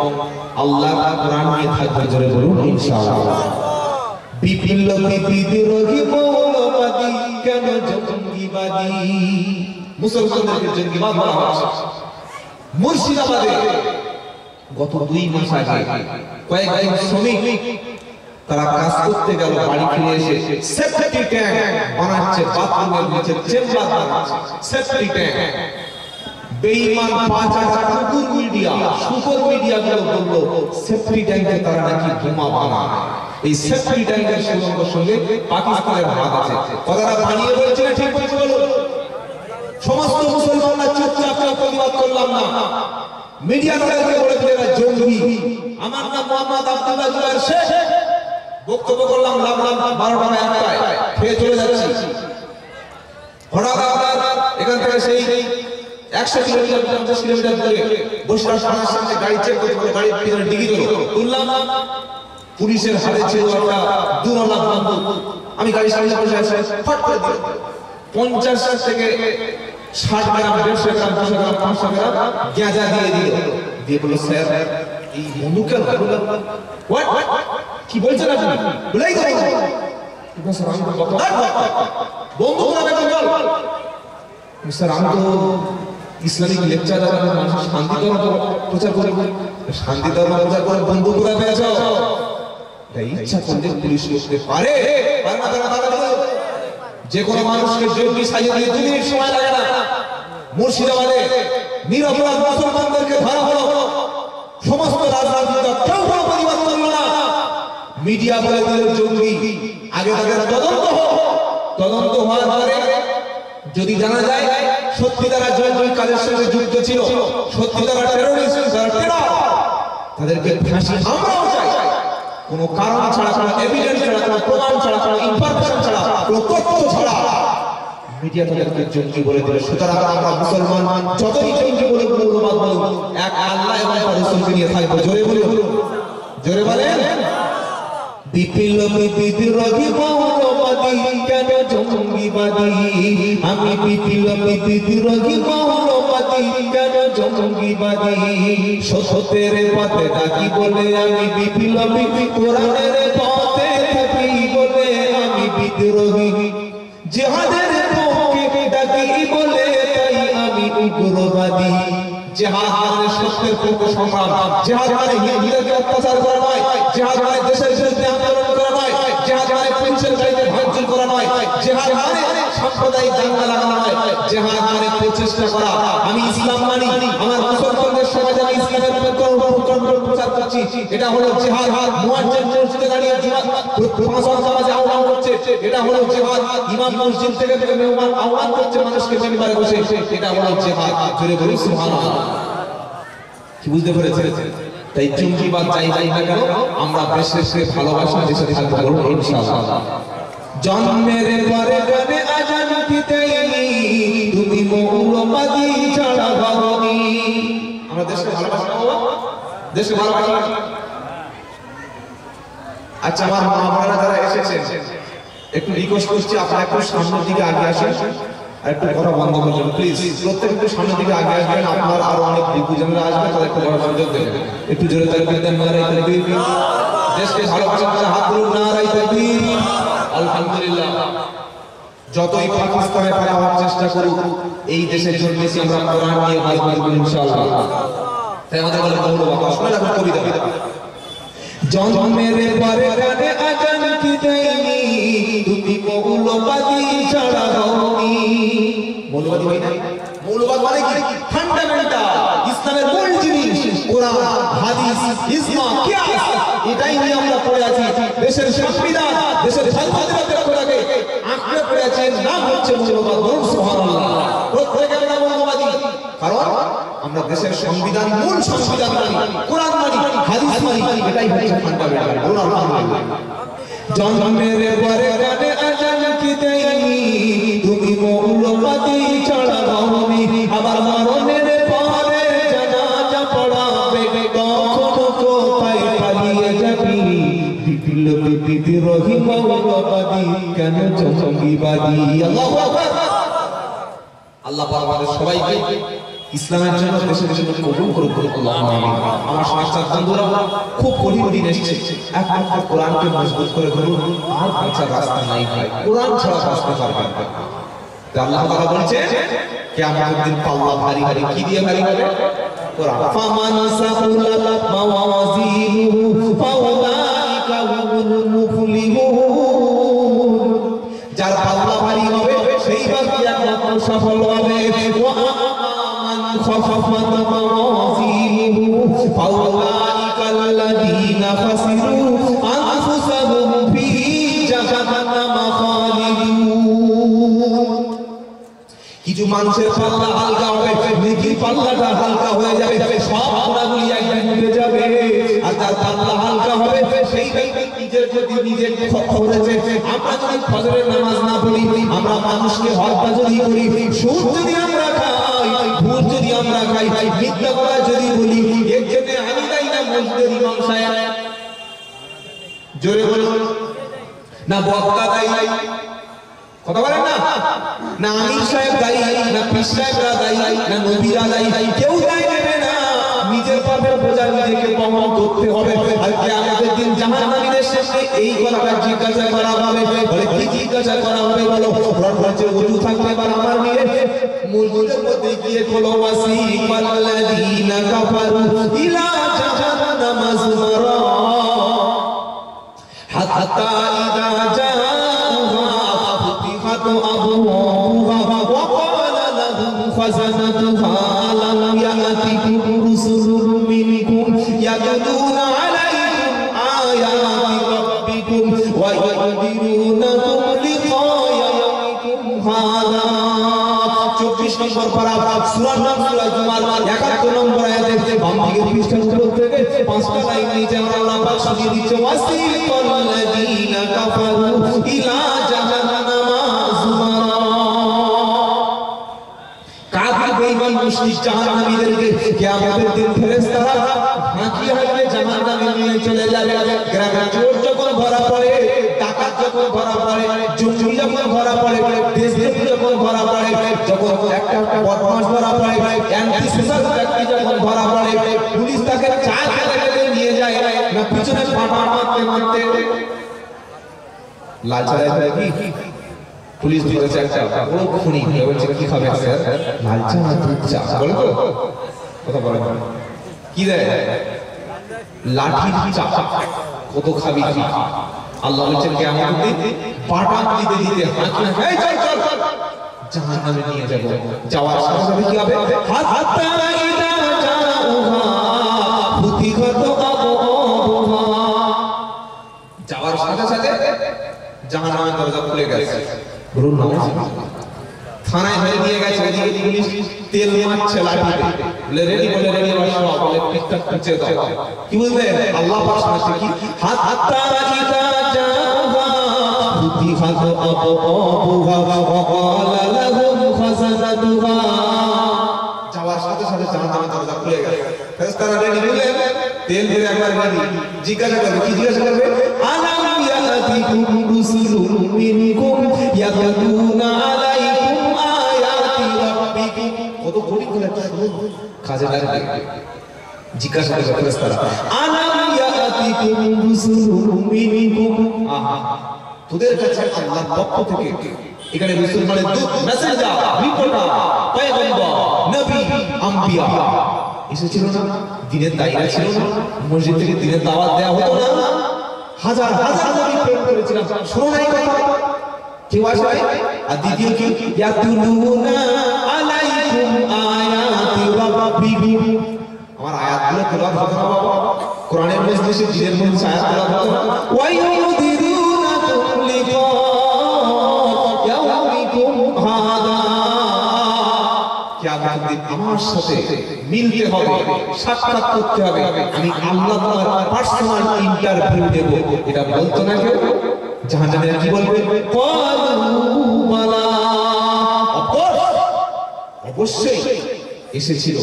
আল্লাহর কোরআন নিয়ে থাকবো। জোরে বলুন ইনশাআল্লাহ। বিপ্লবী বিদ্রোহী মৌলবাদী কেন জঙ্গিবাদী, মুসলমানদেরকে জঙ্গিবাদ বলা হচ্ছে। মুর্শিদাবাদে গত 2 মাস আগে কয়েকজন শ্রমিক তারা কাজ করতে গেল, বাড়ি ফিরে এসে সেফটি ট্যাঙ্ক বানাচ্ছে, বাথরুমের নিচে চেম্বার বানাচ্ছে সেফটি ট্যাঙ্ক। বেঈমান 5000 কুকুর মিডিয়া সুপার মিডিয়া গুলো বলল সেফটি ট্যাঙ্কে তারা নাকি বোমা বানায়। এই সেফটি ট্যাঙ্কের সঙ্গে সঙ্গে পাকিস্তানের হাত আছে। কথাটা বানিয়ে বলছে না ঠিক বলছে বলুন? সমস্ত মুসলমানরা চুপচাপ প্রতিবাদ করলাম না, মিডিয়াটাকে বলে দিলেন জঙ্গি। আমার নাম মোহাম্মদ আব্দুল্লাহ জুবায়ের শেখ, বক্তব্য করলাম লাভলাম 12টা 1টায় খেয়ে চলে যাচ্ছি। হঠাৎ এখান থেকে সেই 100 কিলোমিটার 50 কিলোমিটার দূরে বসরা থানার সামনে গাড়ি চেক করতে গাড়ির পিছনে ডিগি দিল, তুললাম। পুলিশের হাতে ছিল একটা দুরলা বন্দুক। আমি গাড়ির সামনে বসে আছি, ফট করে দিল 50 থেকে 60 গ্রাম 150 গ্রাম 200 গ্রাম 500 গ্রাম গাঁজা দিয়ে বলল স্যার এই বন্দুকের হোয়াট কি বলছেন আপনি? বলেই তো স্যার আমি তো বন্দুক রাখবেন বল। স্যার আমি তো ইসলামিক লেকচার আর মানুষের শান্তি ধর্ম প্রচার করে শান্তি ধর্ম প্রচার করে বন্দুক রাখবে। ইচ্ছা করলে পুলিশ করতে পারে, যে কোনো মানুষকে জঙ্গি সাজিয়ে দিয়ে 2 মিনিট সময় লাগে না। মুর্শিদাবাদে নিরপরাধ মুসলমানদেরকে ধরা হলো, সমস্ত রাজনৈতিক দল কেউ কোনো প্রতিবাদ করল না, মিডিয়া বলে দিল জঙ্গি। আগে তাদের তদন্ত হোক, তদন্ত হওয়ার পরে যদি জানা যায় সত্যি তারা জঙ্গি কাজের সঙ্গে যুক্ত ছিল, সত্যি তারা টেররিস্ট, তাদেরকে ফাঁসি আমরাও চাই। কোনো কারণ ছাড়া, কোনো এভিডেন্স ছাড়া, কোনো প্রমাণ ছাড়া, কোনো ইনফরমেশন ছাড়া, কোনো তথ্য ছাড়া মিডিয়া তাদেরকে জঙ্গি বলে দিল। সুতরাং আমরা মুসলমান যতই জঙ্গি বলে মৌলবাদ বলুন, এক আল্লাহ এবং তার রাসূলকে নিয়ে থাকবো। জোরে বলুন, জোরে বলেন। বিপ্লবী বিদ্রোহী মৌলবাদী কেন জঙ্গিবাদী, আমি বিপ্লবী বিদ্রোহী মৌলবাদী কেন জঙ্গিবাদী। সত্যের পথে থাকি বলে আমি বিপ্লবী, কোরআনের পথে থাকি বলে আমি বিদ্রোহী, জিহাদের পক্ষে ডাকি বলে তাই আমি উগ্রবাদী। জিহাদ মানে সত্যের পক্ষে সংগ্রাম, জিহাদ মানে হিন্দুদেরকে অত্যাচার করা নয়, জিহাদ মানে দেশের বিরুদ্ধে আন্দোলন করা নয়, জিহাদ মানে পুলিশের গাড়িতে ভাঙচুর করা নয়, জিহাদ মানে সাম্প্রদায়িক দাঙ্গা লাগানো নয়, জিহাদ মানে প্রচেষ্টা করা। আমি ইসলাম মানি, আমার মুসলমানদের সমাজে আমি ইসলামের প্রচার করছি, এটা হলো জিহাদ। মুয়াজ্জিন মসজিদে দাঁড়িয়ে জুমাত 5 ওয়াক্ত নামাজে আহ্বান করছে, এটা হলো জিহাদ। ইমাম মসজিদ থেকে মেহমান আহ্বান করছে মানুষকে মিম্বরে বসে, এটা হলো জিহাদ। জোরে বলি সুবহানাল্লাহ। কি বুঝতে পেরেছেন? তাই জঙ্গিবাদ চাই না কেন, আমরা দেশকে ভালোবাসি, দেশের সাথে বলবো ইনশাআল্লাহ। জন্মের পরে গানে আজান দিতেইনি, তুমি মৌলবাদী ছাড়া ভাবনি। আমরা দেশকে ভালোবাসি, দেশকে ভালোবাসি। আচ্ছা আমার মা বোনেরা যারা এসেছেন একটু রিকোয়েস্ট করছি আপনারা একটু সামনের দিকে আগে আসেন আর একটু কথা বন্ধ করবেন প্লিজ। প্রত্যেক একটু সামনের দিকে আগে আসবেন, আপনার আরো অনেক দিগ্গজনরা আসবে, তাদের একটু বড় সুযোগ দেবেন। একটু জোরে তাকবীর দেন, নারায়ে তাকবীর। দেশকে ভালোবাসেন তারা হাত তুলুন, নারায়ে তাকবীর। আলহামদুলিল্লাহ। যতই পাকিস্তানে পালাবার চেষ্টা করুক, এই দেশের জন্মেছি আমরা কোরআন নিয়ে বাঁচব ইনশাআল্লাহ। তাই আমাদের বলে মৌলবাদ শোনা যাবে কবিতা। জন্মের পরে গানে আজান দিতেইনি, তুমি মৌলবাদী ছাড়া ভাবনি। মৌলবাদী হয় না, মৌলবাদ মানে কি? ফান্ডামেন্টাল ইসলামের মূল জিনিস কোরআন, হাদিস, ইজমা, কিয়াস, এটাই নিয়ে আমরা পড়ে আছি। দেশের সংবিধান, দেশের স্বাধীনতাকে আঁকড়ে পড়ে আছে, নাম হচ্ছে মৌলবাদ। বলুন সুবহানাল্লাহ। প্রত্যেকে আমরা মৌলবাদী, কারণ আমরা দেশের সংবিধান, মূল সংবিধান মানি, কোরআন মানি, হাদিস মানি, এটাই হচ্ছে ফান্ডামেন্টাল। বলুন আলহামদুলিল্লাহ। জন্মের পরে গানে আজান দিতেইনি, তুমি মৌলবাদী ছাড়া ভাবনি। আবার মরণের পরে জানাজা পড়াবে, তখন কোথায় পালিয়ে যাবি? বিপ্লবী বিদ্রোহী মৌলবাদী কেন জঙ্গিবাদী। আল্লাহু আকবার। আল্লাহ পাক আমাদের সবাইকে ইসলামের জন্য দেশে দেশে কবুল করুক আল্লাহুম্মা আমিন। আমার সাথে বন্ধুরা খুব কঠিন দিন এসেছে, একমাত্র কোরআনকে মজবুত করে ধরুন, আর বাঁচার রাস্তা নাই ভাই, কোরআন ছাড়া বাঁচতে পারবেন না। আল্লাহ তাআলা বলছে কিয়ামতের দিন পাল্লা ভারী ভারী, কি দিয়ে ভারী হবে? কোরআন। ফামান সাকুলাত মাওয়াজিনুহু ফাউলাইকা হুমুল মুফলিহুন, যার পাল্লা ভারী হবে সেই ব্যক্তি একমাত্র সফল হবে। ওয়া মান খাফাফাত মাওয়াজিনুহু ফাউলাইকা আল্লাযীনা খাসিরু আনফুসাহুম ফি জাহান্নামা খালিদুন। কিছু মানুষের পাল্লা হালকা হবে, নেকির পাল্লাটা হালকা হয়ে যাবে, সব গুনাহগুলি একদিন উঠে যাবে। আর যার পাল্লা হালকা হবে সেই ব্যক্তি নিজের প্রতি নিজে করেছে। আমরা যদি ফজরের নামাজ না পড়ি, আমরা মানুষকে হত্যা যদি করি, সুদ যদি আমরা খাই, ঘুষ যদি আমরা খাই, মিথ্যা কথা যদি বলি, এর জন্য আমি দায়ী না মসজিদের ইমাম সাহেব? জোরে বলুন না, বক্তা দায়ী? কথা বলেন না? না আমির সাহেব দায়ী, না পীর সাহেবরা দায়ী, না নবীরা দায়ী? কেউ দায়ী নেবে না। নিজের পাপের বোঝা নিজেকে বহন করতে হবে। আর কিয়ামতের দিন জাহান্নামীদের সামনে এই কথাটা জিজ্ঞাসা করা হবে। বলে কি জিজ্ঞাসা করা হবে বলো? কোরআন বলছে ওযু থাকতে এবার আমার নিয়ে মসজিদের মধ্যে গিয়ে বলো ওয়াসিকাল্লাযীনা কাফারু ইলা জাহান্নামা যুমারা হাত্তা ইযা জাআহা ফুতিহাত আবওয়াবুহা ওয়া ক্বালা লাহুম খাযানাতুহা আলাম ইয়াতিকুম রুসুলুম মিনকুম ইয়াতলুনা আলাইকুম আয়াতি রাব্বিকুম ওয়া ইউনযিরুনাকুম লিকা ইয়াউমিকুম হাযা। 24 নম্বর পারা সূরা সূরা জুমার 71 নম্বর আয়াতে বাম দিকের পৃষ্ঠার উপর থেকে 5টা লাইন নিচে আল্লাহ পাক সাজিয়ে দিচ্ছে ওয়াসিকাল্লাযীনা কাফারু ইলা জাহান্নামা যুমারা। কাফির বেঈমান মুশরিক জাহান্নামীদেরকে কিয়ামতের দিন ফেরেশতারা হাঁকিয়ে হাঁকিয়ে জাহান্নামে নিয়ে চলে যাবে। গ্রামে চোর যখন ধরা পড়ে, ডাকাত যখন ধরা পড়ে, জঙ্গি যখন ধরা পড়ে, দেশদ্রোহী যখন ধরা পড়ে, যখন একটা বদমাশ ধরা পড়ে, অ্যান্টি সোশ্যাল ব্যক্তি যখন ধরা পড়ে, পুলিশ তাকে চার জায়গায় নিয়ে যায়, না পিছনে পাটা মারতে মারতে লাল চালায় কি পুলিশ ধরেছে একটা বড় খুনি, বলছে কি খাবে স্যার? লাল চা না দুধ চা? বলে তো কথা বলে কি দেয়? লাঠির চা। কত খাবি কি? আল্লাহ বলেছেন কিয়ামতের দিন পাটা দিতে দিতে হাঁকি এই চল চল চল জাহান্নামে নিয়ে যাব। যাওয়ার সাথে সাথে কি হবে? হাত্তা ইযা জাউহা ফুতিহাত আবওয়াবুহা, যাওয়ার সাথে সাথে জাহান্নামের দরজা খুলে গেছে। বলুন না, থানায় ধরে নিয়ে গেছে, ওদিকে পুলিশ তেল মারছে লাঠিতে, বলে রেডি, বলে রেডি বসো, বলে পিঠটা খুঁজে দাও। কি বলবে? আল্লাহ পাক শোনাচ্ছে কি হাত্তা ইযা জাউহা ফুতিহাত আবওয়াবুহা ওয়া ক্বালা লাহুম খাযানাতুহা, যাওয়ার সাথে সাথে জাহান্নামের দরজা খুলে গেছে। ফেরেশতারা রেডি, বলে তেল দিয়ে একবার রেডি। জিজ্ঞাসা করবে, কি জিজ্ঞাসা করবে? আলাম ইয়াতিকুম রুসুলুম মিনকুম ইয়াতলুনা আলাইকুম আয়াতি রাব্বিকুম। কত ঘড়ি করে কাজে লাগবে। জিজ্ঞাসা করবে ফেরেশতারা, আলাম ইয়াতিকুম রুসুলুম মিনকুম, আহা তোদের কাছে আল্লাহর পক্ষ থেকে, এখানে রাসূল মানে দূত, মেসেঞ্জার, রিপোর্টার, পয়গম্বর, নবী, আম্বিয়া এসেছিল না? দিনের দায়িত্ব ছিল না? মসজিদ থেকে দিনের দাওয়াত দেওয়া হতো না? হাজার হাজার নবী প্রেরণ করেছিলাম, শোনো নাই কথা? কেউ আসে নাই? আর দ্বিতীয় কি? ইয়াতুলুনা আলাইকুম আয়াতি রাব্বিকুম, আমার আয়াতগুলো তেলাওয়াত হতো না বাবা? কোরআনের মজলিসে দিনের মধ্যে আয়াত তেলাওয়াত হতো না? ওয়া ইউনযিরুনাকুম লিকা ইয়াউমিকুম হাযা, কিয়ামতের দিন আমার সাথে মিলতে হবে, সাক্ষাৎ করতে হবে, আমি আল্লাহ তোমার পার্সোনাল ইন্টারভিউ দেব। এটা বলতো না কেউ? জাহান্নামীরা কি বলবে? ক্বালু বালা, অবশ্যই এসেছিল,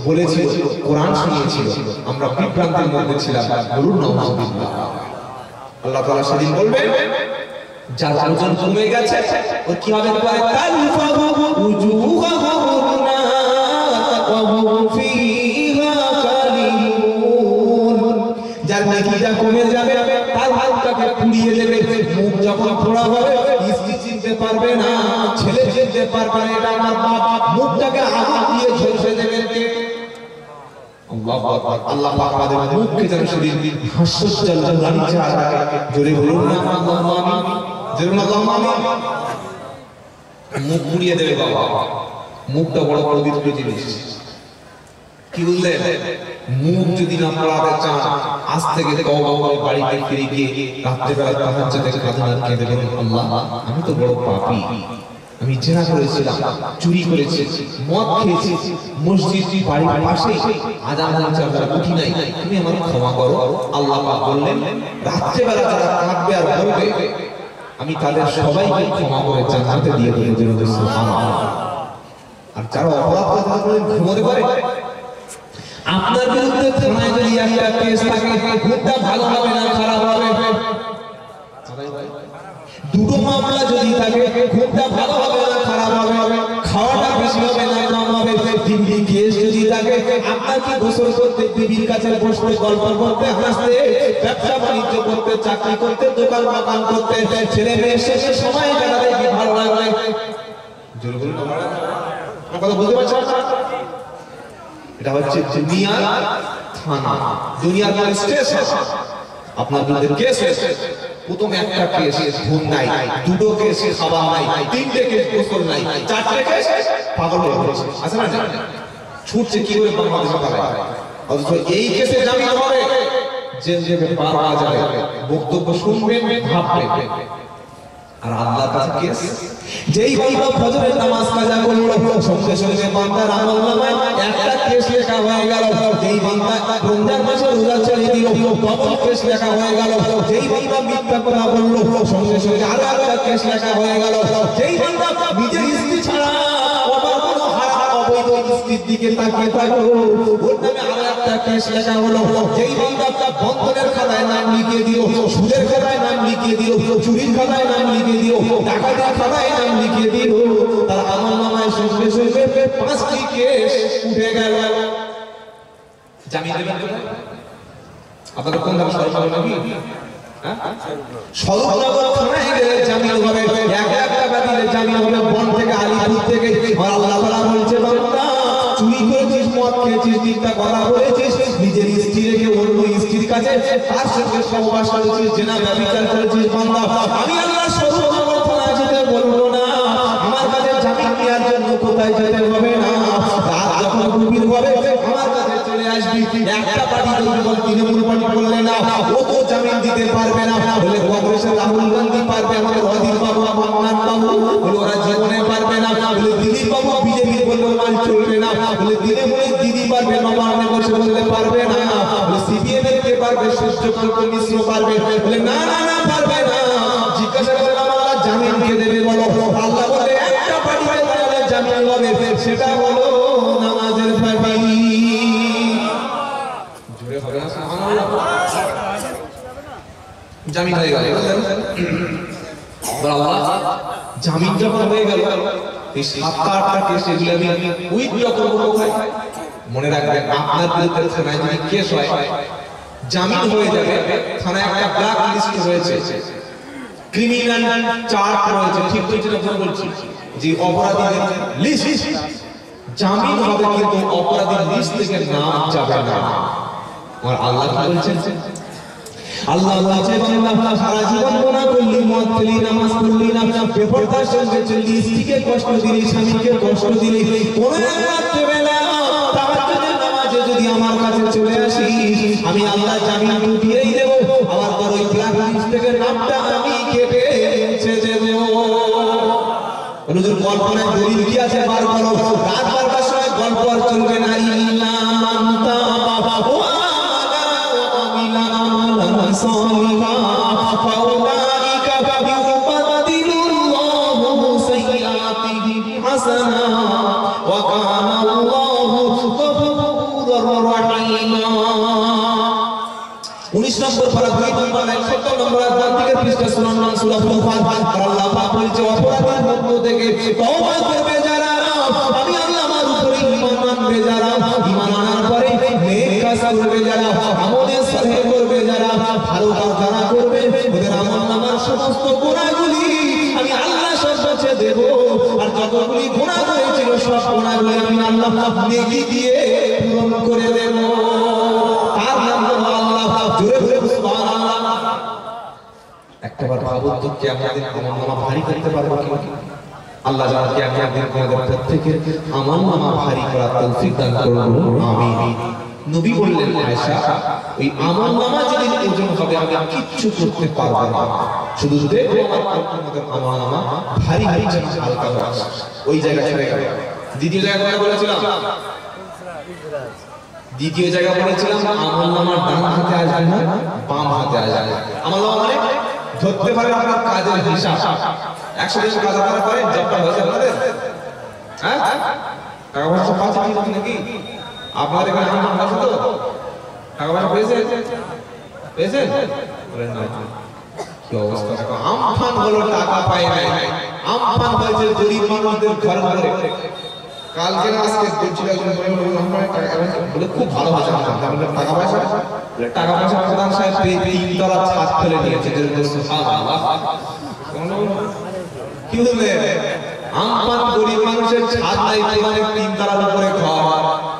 বলেছিল, কোরআন শুনিয়েছিল, আমরা বিভ্রান্তির মধ্যে ছিলাম। বলুন নাউযুবিল্লাহ। আল্লাহ তাআলা সেদিন বলবেন যার ওজন কমে গেছে ওর কি হবে? তালফাহু উজুহাহুম নার ওয়া পারবে না, ছেলে চিনতে পারবে না এটা আমার বাবা, মুখটাকে আগুন দিয়ে ঝলসে দেবেন কে? আল্লাহু আকবার। আল্লাহ পাক আমাদের মুখকে যেন শরীর হাস্যোজ্জ্বল রানী চায়, জোরে বলুন না আল্লাহুম্মা আমিন, জোরে বলুন আল্লাহুম্মা আমিন। মুখ পুড়িয়ে দেবে বাবা, মুখটা বড় পবিত্র জিনিস। কি বললেন? মুখ যদি না পড়াতে চান, আজ থেকে তওবা করে বাড়িতে ফিরে গিয়ে রাত্রিবেলা তাহাজ্জুদে কাঁদুন, কেঁদে বলুন আল্লাহ আমি তো বড় পাপী, আমি জেনা করেছিলাম, চুরি করেছি, মদ খেয়েছি, মসজিদ বাড়ির পাশে আযান হচ্ছে আমরা উঠি নাই, তুমি আমাকে ক্ষমা করো। আল্লাহ পাক বললেন রাত্রিবেলা যারা কাঁদবে আর বলবে আমি তাদের সবাইকে ক্ষমা করে জান্নাতে দিয়ে দেব, সুবহানাল্লাহ। আর যারা অপরাধ করে ঘুমোতে পারে, আপনার বিরুদ্ধে থানায় যদি একটা কেস থাকে, খুবটা ভালো হবে না খারাপ হবে? দুটো মামলা যদি থাকে, খুবটা ভালো হবে না খারাপ হবে? খাওয়াটা বেশি হবে না কম হবে? তিনটি কেস যদি থাকে, আপনার কি গোসল করতে, বিবির কাছে বসতে, গল্প করতে, হাসতে, ব্যবসা বাণিজ্য করতে, চাকরি করতে, দোকান বাগান করতে, ছেলে মেয়ের শেষে সময় কাটাতে কি ভালো লাগবে? জোরে বলুন আমার কথা বুঝতে পারছেন? এটা হচ্ছে দুনিয়ার থানা, দুনিয়ার মানে স্টেশন। আপনার বিরুদ্ধে কেস হয়েছে, প্রথম একটা কেস ঘুম নাই, দুটো কেস খাবার নাই, তিনটে কেস গোসল নাই, চারটে কেস পাগল হয়ে গেছে, আছে না? ছুটছে কি করে বাংলাদেশে পালায়। অথচ এই কেসে জামিন হবে, জেল থেকে পাওয়া যাবে, বক্তব্য শুনবেন, ভাববেন। আর আল্লাহর কাছে কেস, যেই বান্দা ফজরের নামাজ কাজা করলো, সঙ্গে সঙ্গে বান্দার আমলনামায় একটা কেস লেখা হয়ে গেল। যেই বান্দা রমজান মাসে রোজা ছেড়ে দিল, তখন কেস লেখা হয়ে গেল। যেই বান্দা মিথ্যা কথা বলল, সঙ্গে সঙ্গে আরো একটা কেস লেখা হয়ে গেল। যেই বান্দা নিজের স্ত্রী ছাড়া আবার কোনো হারাম অবৈধ স্ত্রীর দিকে তাকিয়ে থাকলো, ওর নামে আরো একটা কেস লেখা হলো। যেই বান্দা বন্ধনের খাতায় নাম লিখিয়ে দিল, সুদের খাতায় নাম লিখিয়ে দিল, চুরির খাতায় নাম লিখিয়ে দিল, ডাকাতির খাতায় নাম লিখিয়ে দিল, তার আমলনামায় সঙ্গে সঙ্গে 5টি কেস উঠে গেল। জামিন দেবেন কোথায়? আপনাদের কোন ধারা সরকার নাকি? সদরনগর থানায় গেলে জামিন হবে, এক টাকা দিলে জামিন হবে, বন থেকে আলিপুর থেকে। আর আল্লাহ তাআলা বলছে বান্দা চুরি করেছিস, মদ খেয়েছিস, মিথ্যা কথা বলেছিস, নিজের স্ত্রী রেখে অন্য স্ত্রীর কাছে তার সঙ্গে সহবাস করেছিস, জেনা ব্যভিচার করেছিস, বান্দা আমি আল্লাহ সদরনগর থানায় যেতে বলবো না, আমার কাছে জামিন নেওয়ার জন্য কোথায় যেতে হবে না, রাত যখন গভীর হবে আমার কাছে চলে আসবি। একটা পার্টি যখন তৃণমূল পার্টি বললে না, ও তো জামিন দিতে পারবে না, বলে কংগ্রেসের রাহুল গান্ধী পারবে, আমাদের অধীর বাবু, মন্নান বাবু বলে ওরা জীবনে পারবে না, বলে দিলীপ বাবু বিজেপি বললে মাল চলবে না, বলে তৃণমূল দিদি পারবে, নবান্নে বসে বললে পারবে না, বলে সিপিএম এর কে পারবে, সূর্যকান্ত মিশ্র পারবে, বলে না না না পারবে না। জিজ্ঞাসা করলাম আল্লাহ জামিন কে দেবে বলো? আল্লাহ বলে একটা পার্টিতে তাহলে জামিন হবে, সেটা হলো নামাজের পার্টি। জোরে হবে না সুবহানাল্লাহ? জামিন হয়ে গেল, আল্লাহ জামিন যখন হয়ে গেল, এই 7-8টা কেস এগুলো আমি উইথড্র করব কোথায়? মনে রাখবেন আপনার বিরুদ্ধে থানায় যদি কেস হয়, জামিন হয়ে যাবে, থানায় একটা ব্ল্যাক লিস্ট রয়েছে, ক্রিমিনাল চার্ট রয়েছে, ঠিক তো যেটা বলছি যে অপরাধীদের লিস্ট, জামিন হবে কিন্তু অপরাধীর লিস্ট থেকে নাম যাবে না। আর আল্লাহ কি বলছেন? আল্লাহ বলছে বান্দা সারা জীবন গুনাহ করলি, মদ খেলি, নামাজ পড়লি না, বেপরদার সঙ্গে চললি, স্ত্রীকে কষ্ট দিলি, স্বামীকে কষ্ট দিলি, কোন রাত্রিবেলা তাহাজ্জুদের নামাজে যদি আমার কাছে চলে আসিস, আমি আল্লাহ জামিন দিয়েই দেব, আবার তোর ওই ব্ল্যাক লিস্ট থেকে নামটা আমি কেটে মুছে দেব। হুজুর কল্পনায় দলিল কি আছে বার করো, রাত 12টার সময় গল্প আর চলবে না। ইল্লা মান তাবা ওয়া আমিলা আমালান সালিহা ফাউলাইকা ইউবাদদিলুল্লাহু সাইয়্যাতিহিম হাসানা ওয়া কানা আল্লাহু গফুরুর রাহিমা। 19 নম্বর পারা 2 নম্বর 71 নম্বর আয়াত থেকে পৃষ্ঠা 16 সূরা ফুরকান। আল্লাহ পাক বলছে অপরাধীর পক্ষ থেকে তওবা করবে যারা, আমি আল্লাহ আমার উপরে ঈমান আনবে যারা, ঈমান আনার পরে নেক কাজ করবে যারা, আমলে সালেহ করবে যারা, ভালো কাজ যারা করবে, ওদের আমলনামার সমস্ত গুনাহগুলি আমি আল্লাহ সব মুছে দেব আর যতগুলি গুনাহ হয়েছিল সব গুনাহগুলি আমি আল্লাহ নেকি দিয়ে পূরণ করে দেব তার নাম হলো আল্লাহ জোরে জোরে সুবহানাল্লাহ একবার ভাবুন তো কিয়ামতের দিন আমলনামা ভারী করতে পারবো কি আল্লাহ জানে কিয়ামতের দিন আমাদের প্রত্যেকের আমলনামা ভারী করার তৌফিক দান করুন আমিন নবী বললেন আয়েশা ওই আমলনামা যেদিন ওজন হবে আমি কিচ্ছু করতে পারবো না শুধু দেখো আমার আমলনামা ভারী ভারী যেন হালকা হয় ওই জায়গা ছেড়ে গেল দ্বিতীয় জায়গা বলেছিলাম আমলনামার ডান হাতে আসবে না বাম হাতে আসবে আমলনামা মানে ধরতে পারে আপনার কাজের হিসাব 100 দিন কাজ করার পরে জবটা হয়েছে আপনাদের হ্যাঁ টাকা পয়সা পাচ্ছেন নাকি আপনাদের এখানে আমলনামা আছে তো টাকা পয়সা পেয়েছেন বলেন না কি অবস্থা দেখো আমফান হলো টাকা পায় নাই আমফান হয়েছে গরিব মানুষদের ঘর ঘরে কালকে না আজকে বলছিল একজন বলে খুব ভালো হয়েছে টাকা পয়সা প্রধান সাহেব পেয়ে 3 তলা ছাদ ফেলে নিয়েছে কি বললে আমফান গরিব মানুষের ছাদ নাই প্রধানের 3 তলার উপরে ঘর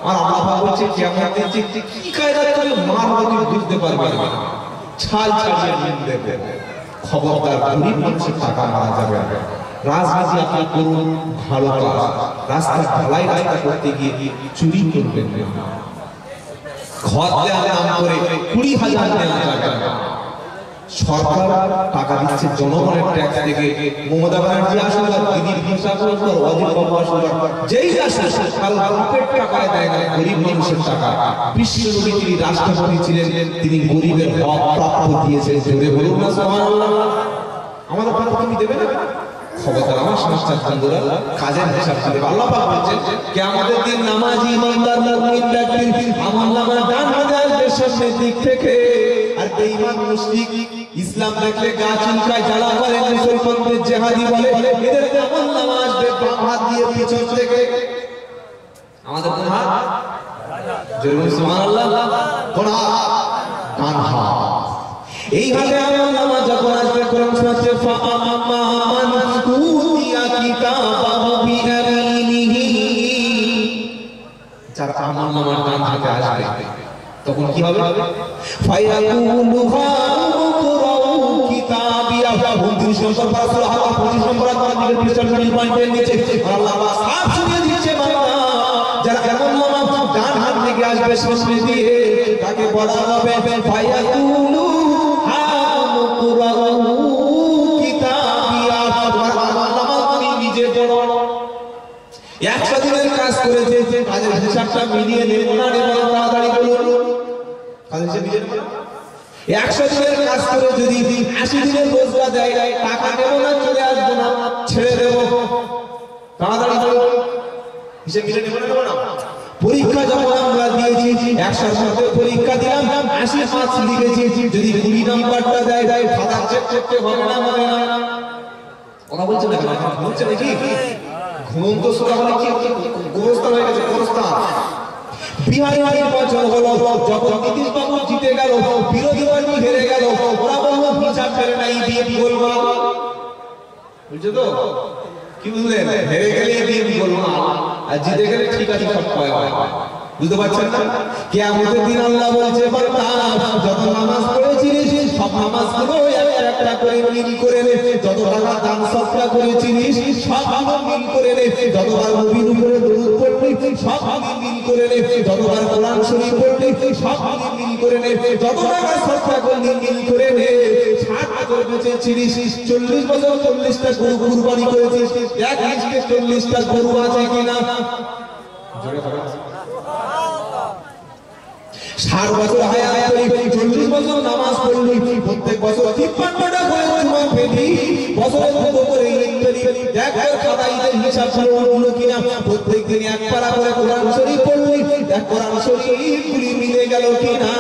আর আল্লাহ বলছে কিয়ামত দিন কি কায়দা করে মারবে তুমি বুঝতে পারবে না ছাল ছাড়িয়ে নিয়ে দেবে খবরদার গরিব মানুষের টাকা মারা যাবে না রাজনীতি আপনি করুন ভালো কাজ রাস্তা ঢালাই রাস্তা করতে গিয়ে চুরি করবেন না ঘর দেওয়ার নাম করে 20,000 নেওয়া যাবে না সরকার টাকা দিচ্ছে জনগণের ট্যাক্স থেকে মমতা ব্যানার্জি আসুন আর দিদির হিসাব করুন অজিত বাবু আসুন যেই আসুন কারো বাপের টাকায় দেয় না গরিব মানুষের টাকা বিশ্বনবী তিনি রাষ্ট্রপতি ছিলেন তিনি গরিবের হক প্রাপ্য দিয়েছেন জোরে বলুন না সুবহানাল্লাহ আমাদের কথা তুমি দেবে না খবরদার আমার সংস্থার বন্ধুরা কাজের হিসাব দেবে আল্লাহ পাক বলেন কিয়ামতের দিন নামাজি ইমানদার মুমিন ব্যক্তির আমলনামা ডান হাতে আসবে সামনের দিক থেকে আর বেঈমান মুশরিক ইসলাম দেখলে গা চুলকায় জ্বালা করে মুসলমানদের জিহাদি বলে এদের আমলনামা আসবে বাম হাত দিয়ে পিছন থেকে আমাদের কোন হাত জোরে সুবহানাল্লাহ কোন হাত ডান হাত এই হাতে আমলনামা যখন আসবে কোরআন শোনাচ্ছে ফাআমান উতিয়া কিতাবাহু বিয়ামিনিহি যার আমলনামা ডান হাতে আসবে তখন কি হবে ফায়াকুলু হাউকরাউ কিতাবিয়া 29 নম্বর পারা সূরা হাকা 25 নম্বর আয়াত থেকে পৃষ্ঠার মিল পয়েন্টের নিচে আল্লাহ পাক সাফ শুনিয়ে দিচ্ছে বান্দা যারা আমলনামা ডান হাত থেকে আসবে সামনে দিয়ে তাকে বলা হবে ফায়াকুলু হাউকরাউ কিতাবিয়া তোমার আমলনামা তুমি নিজে পড়ো 100 দিনের কাজ করেছে কাজের হিসাবটা মিলিয়ে নেব না নেব তাড়াতাড়ি বলুন কাজের হিসাব মিলিয়ে নেব 100 দিনের কাজ করে যদি 80 দিনের রোজগার দেয় টাকা নেব না চলে আসবো না ছেড়ে দেব তাড়াতাড়ি বলুন হিসাব মিলিয়ে নেব না পরীক্ষা যখন আমরা দিয়েছি 100 মধ্যে পরীক্ষা দিলাম 80 মার্কস লিখেছি যদি 20 নাম্বারটা দেয় খাতা চেক করতে হবে না কথা বলছেন না কেন বলছেন নাকি ঘুমন্ত সোনা হলে কি গোরস্থান হয়ে গেছে গোরস্থান বিহারি নির্বাচন হলো যখন নীতিশ বাবু জিতে গেল বিরোধী দল হেরে গেল ওরা বলল হিসাব ফেলে নাই দিয়ে বলবো বুঝছো তো কি বুঝলেন হেরে গেলে দিয়ে বলবো না আর জিতে গেলে ঠিক আছে সব পায় বুঝতে পারছেন না কিয়ামতের দিন আল্লাহ বলছে বান্দা যত নামাজ পড়েছিস সব নামাজগুলো একটা করে মিল করে নে যত টাকা দান সদকা করেছিস সবগুলো মিল করে নে যতবার নবীর উপরে দরুদ পড়লি সবগুলো মিল করে নে যতবার কোরআন শরীফ পড়লি সবগুলো মিল করে নে যত টাকা সদকা করলি মিল করে নে 60 বছর বেঁচেছিস 40 বছর 40টা গরু কুরবানি করেছিস এক হাজারে 40টা গরু আছে কিনা জোরে বলো 60 বছর হায়াত করি 40 বছর নামাজ পড়লি প্রত্যেক বছর 53টা করে জুমা পেলি বছরে কত করে ঈদ পেলি দেখ খাতায় ঈদের হিসাব হলো কিনা প্রত্যেকদিন এক পারা করে কোরআন শরীফ পড়লি দেখ কোরআন শরীফ গুলি মিলে গেল কিনা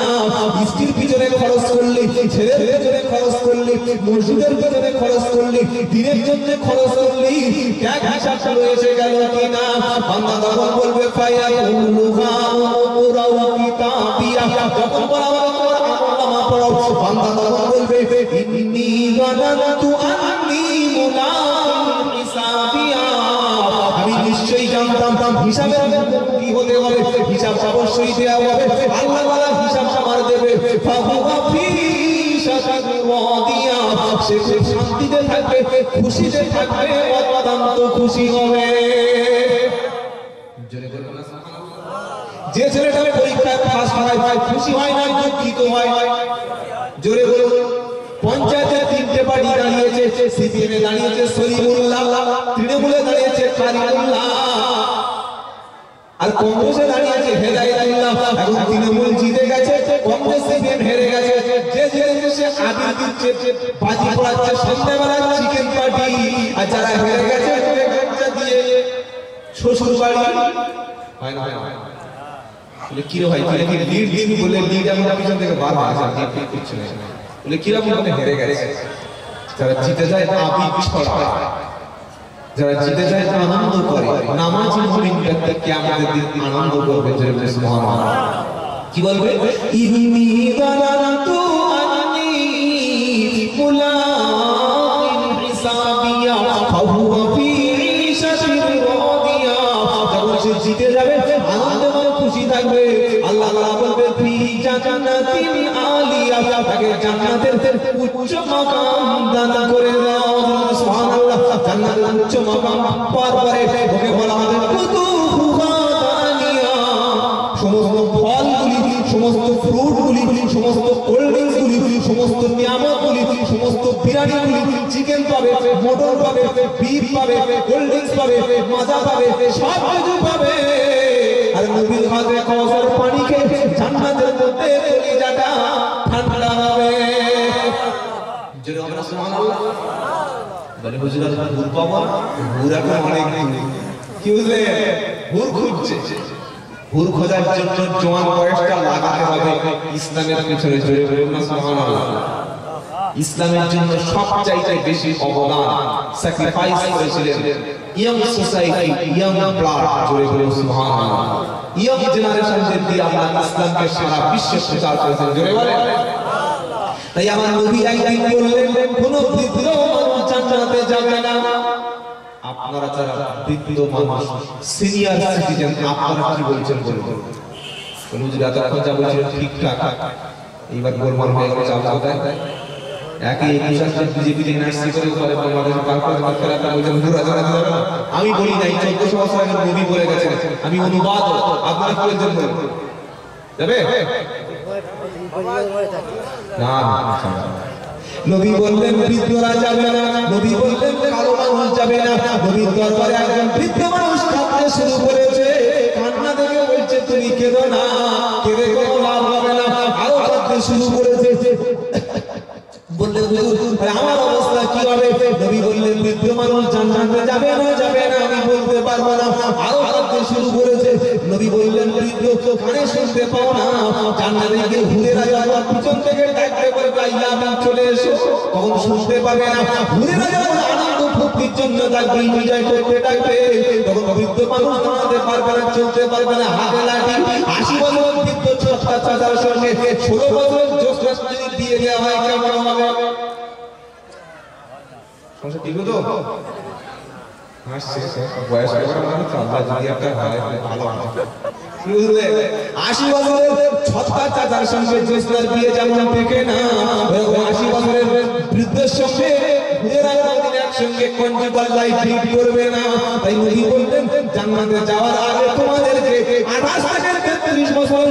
স্ত্রীর পিছনে খরচ করলি ছেলের পিছনে খরচ করলি মসজিদের পিছনে খরচ করলি দিনের জন্য খরচ করলি দেখ হিসাব এসে গেল কিনা বান্দা তখন বলবে ফায়াকুলু হাউকরাউ কিতাবিয়া যখন বলা আমলনামা পড়ো বান্দা তখন বলবে ইন্নী যানাতু আন্নী মুলাকিন হিসাব জানতাম হিসাবের কি হতে হবে, হিসাব অবশ্যই দেওয়া হবে, আল্লাহ তাআলা হিসাব আমার দেবে। ফাহুয়া ফি শাকারিন রাদিয়া, সে খুব শান্তিতে থাকবে, খুশিতে থাকবে, অত্যন্ত খুশি হবে। জোরে বলুন না সুবহানাল্লাহ। যে ছেলেটা পরীক্ষায় ফার্স্ট হয় খুশি হয় না দুঃখিত হয়? জোরে বলুন। পঞ্চায়েতের 3টে পার্টি দাঁড়িয়েছে, সিপিএম এ দাঁড়িয়েছে সলিমুল্লাহ, তৃণমূলে দাঁড়িয়েছে কারিমুল্লাহ, আর কংগ্রেসে দাঁড়িয়েছে হেদায়েতুল্লাহ। এখন তৃণমূল জিতে গেছে, কংগ্রেস সিপিএম হেরে গেছে। যে জিতেছে আবির দিচ্ছে, বাজি পড়াচ্ছে, সন্ধ্যাবেলা চিকেন পার্টি, আর যারা হেরে গেছে খরচা দিয়ে শ্বশুর বাড়ি হয় না। বলে কি রে ভাই, তুই কি লিড দিবি? বলে লিড আমরা পিছন থেকে বার হয়ে আসে, ঠিক কিছু নেই। বলে কিরকম ভাবে হেরে গেছে? যারা জিতে যায় আবির ছড়ায়, যারা জিতে যায় আনন্দ করে। নামাজি মুমিন ব্যক্তি কিয়ামতের দিন আনন্দ করবে। জয় সুবহানাল্লাহ। কি বলবে? ইন্নী যানানতু আন্নী মুলাকিন হিসাবিয়া ফাহুয়া ফি ঈশাতিন রাদিয়া। যখন সে জিতে যাবে আনন্দে মনে খুশি থাকবে। আল্লাহ তাআলা বলবে ফি জান্নাতিন আলিয়া, তাকে জান্নাতের উচ্চ মাকাম দান করে দাও। সুবহানাল্লাহ। জান্নাতের উচ্চ মাকাম পাওয়ার পরে ওকে বলা হবে কুতুফুহা দানিয়া, সমস্ত ফলগুলি, সমস্ত ফ্রুটগুলি, সমস্ত কোল্ড ড্রিঙ্কসগুলি, সমস্ত নিয়ামতগুলি, সমস্ত বিরিয়ানিগুলি, চিকেন পাবে, মটন পাবে, বিফ পাবে, কোল্ড ড্রিঙ্কস পাবে, মাজা পাবে, সব কিছু পাবে। আর নবীর হাতে কাউসার পানি খেয়ে জান্নাতের মধ্যে কলিজাটা ঠান্ডা হবে। জোরে আমরা সুবহানাল্লাহ। বলে হুজুর আর হুর পাবো না? হুর এখন অনেক কি বুঝলে, হুর খুঁজছে। হুর খোঁজার জন্য জওয়ান বয়সটা লাগাতে হবে ইসলামের পিছনে। জোরে বলুন না সুবহানাল্লাহ। ইসলামের জন্য সবচাইতে বেশি অবদান স্যাক্রিফাইস করেছিলেন ইয়ং সোসাইটি, ইয়ং ব্লাড। জোরে বলুন সুবহানাল্লাহ। ইয়ং জেনারেশনদের দিয়ে আল্লাহ ইসলামকে সারা বিশ্বে প্রচার করেছেন। জোরে বলেন। তাই আমার নবী একদিন বললেন কোন বৃদ্ধ মানুষ জান্নাতে যাবে না। আপনারা যারা বৃদ্ধ মানুষ, সিনিয়র সিটিজেন, আপনারা কি বলছেন বলুন? বলুন যে এতক্ষণ যা বলছিলেন ঠিকঠাক, এইবার গোলমাল হয়ে গেল। চাল কোথায়? একই বিশ্বাসের বিজেপি এনআরসি করে করে বাংলাদেশে পার করে খেলাটা বলছেন হুজুর যাবে না। আমি বলি নাই, 1400 বছর আগে নবী বলে গেছেন, আমি অনুবাদ। আপনারা কি বলছেন বলুন? যাবে না? নবী বললেন বৃদ্ধরা যাবে না, নবী বললেন কালো মানুষ যাবে না। নবীর দরবারে একজন বৃদ্ধ মানুষ কাঁদতে শুরু করেছে, কান্না দেখে বলছে তুমি কেঁদো না, কেঁদে কোনো লাভ হবে না। আরো কাঁদতে শুরু করেছে। বললেন হুজুর আমার অবস্থা কি হবে? নবী বললেন বৃদ্ধ মানুষ জান্নাতে যাবে না, যাবে না, আমি বলতে পারবো না। আরো কাঁদতে শুরু করেছে। নবী বললেন বৃদ্ধ কানে শুনতে পাও না? জান্নাতে গিয়ে হুরেরা যখন পিছন থেকে ডাকতে বলবে আইয়া আমি চলে এসো, তখন শুনতে পাবে না। হুরেরা যখন আনন্দ ফুর্তির জন্য ডাকবে, বিজয় করতে ডাকবে, তখন বৃদ্ধ মানুষ দাঁড়াতে পারবে না, চলতে পারবে না, হাতে লাঠি। 80 বছর বৃদ্ধ ছোট্টা চাচার সঙ্গে 16 বছর জোসরাস যদি দিয়ে দেওয়া হয় কেমন হবে? সমস্যা ঠিক হতো? হাসছে বয়স মানুষ, আল্লাহ যদি একটা হয় ভালো হবে। 80 বছরের ছোট্টা চাচার সঙ্গে জোসরাস বিয়ে যেমন দেখে না, 80 বছরের বৃদ্ধের সঙ্গে একসঙ্গে কনজুগাল লাইফ লিড করবে না। তাই নবী বললেন জান্নাতে যাওয়ার আগে তোমাদেরকে 28 থেকে 33 বছর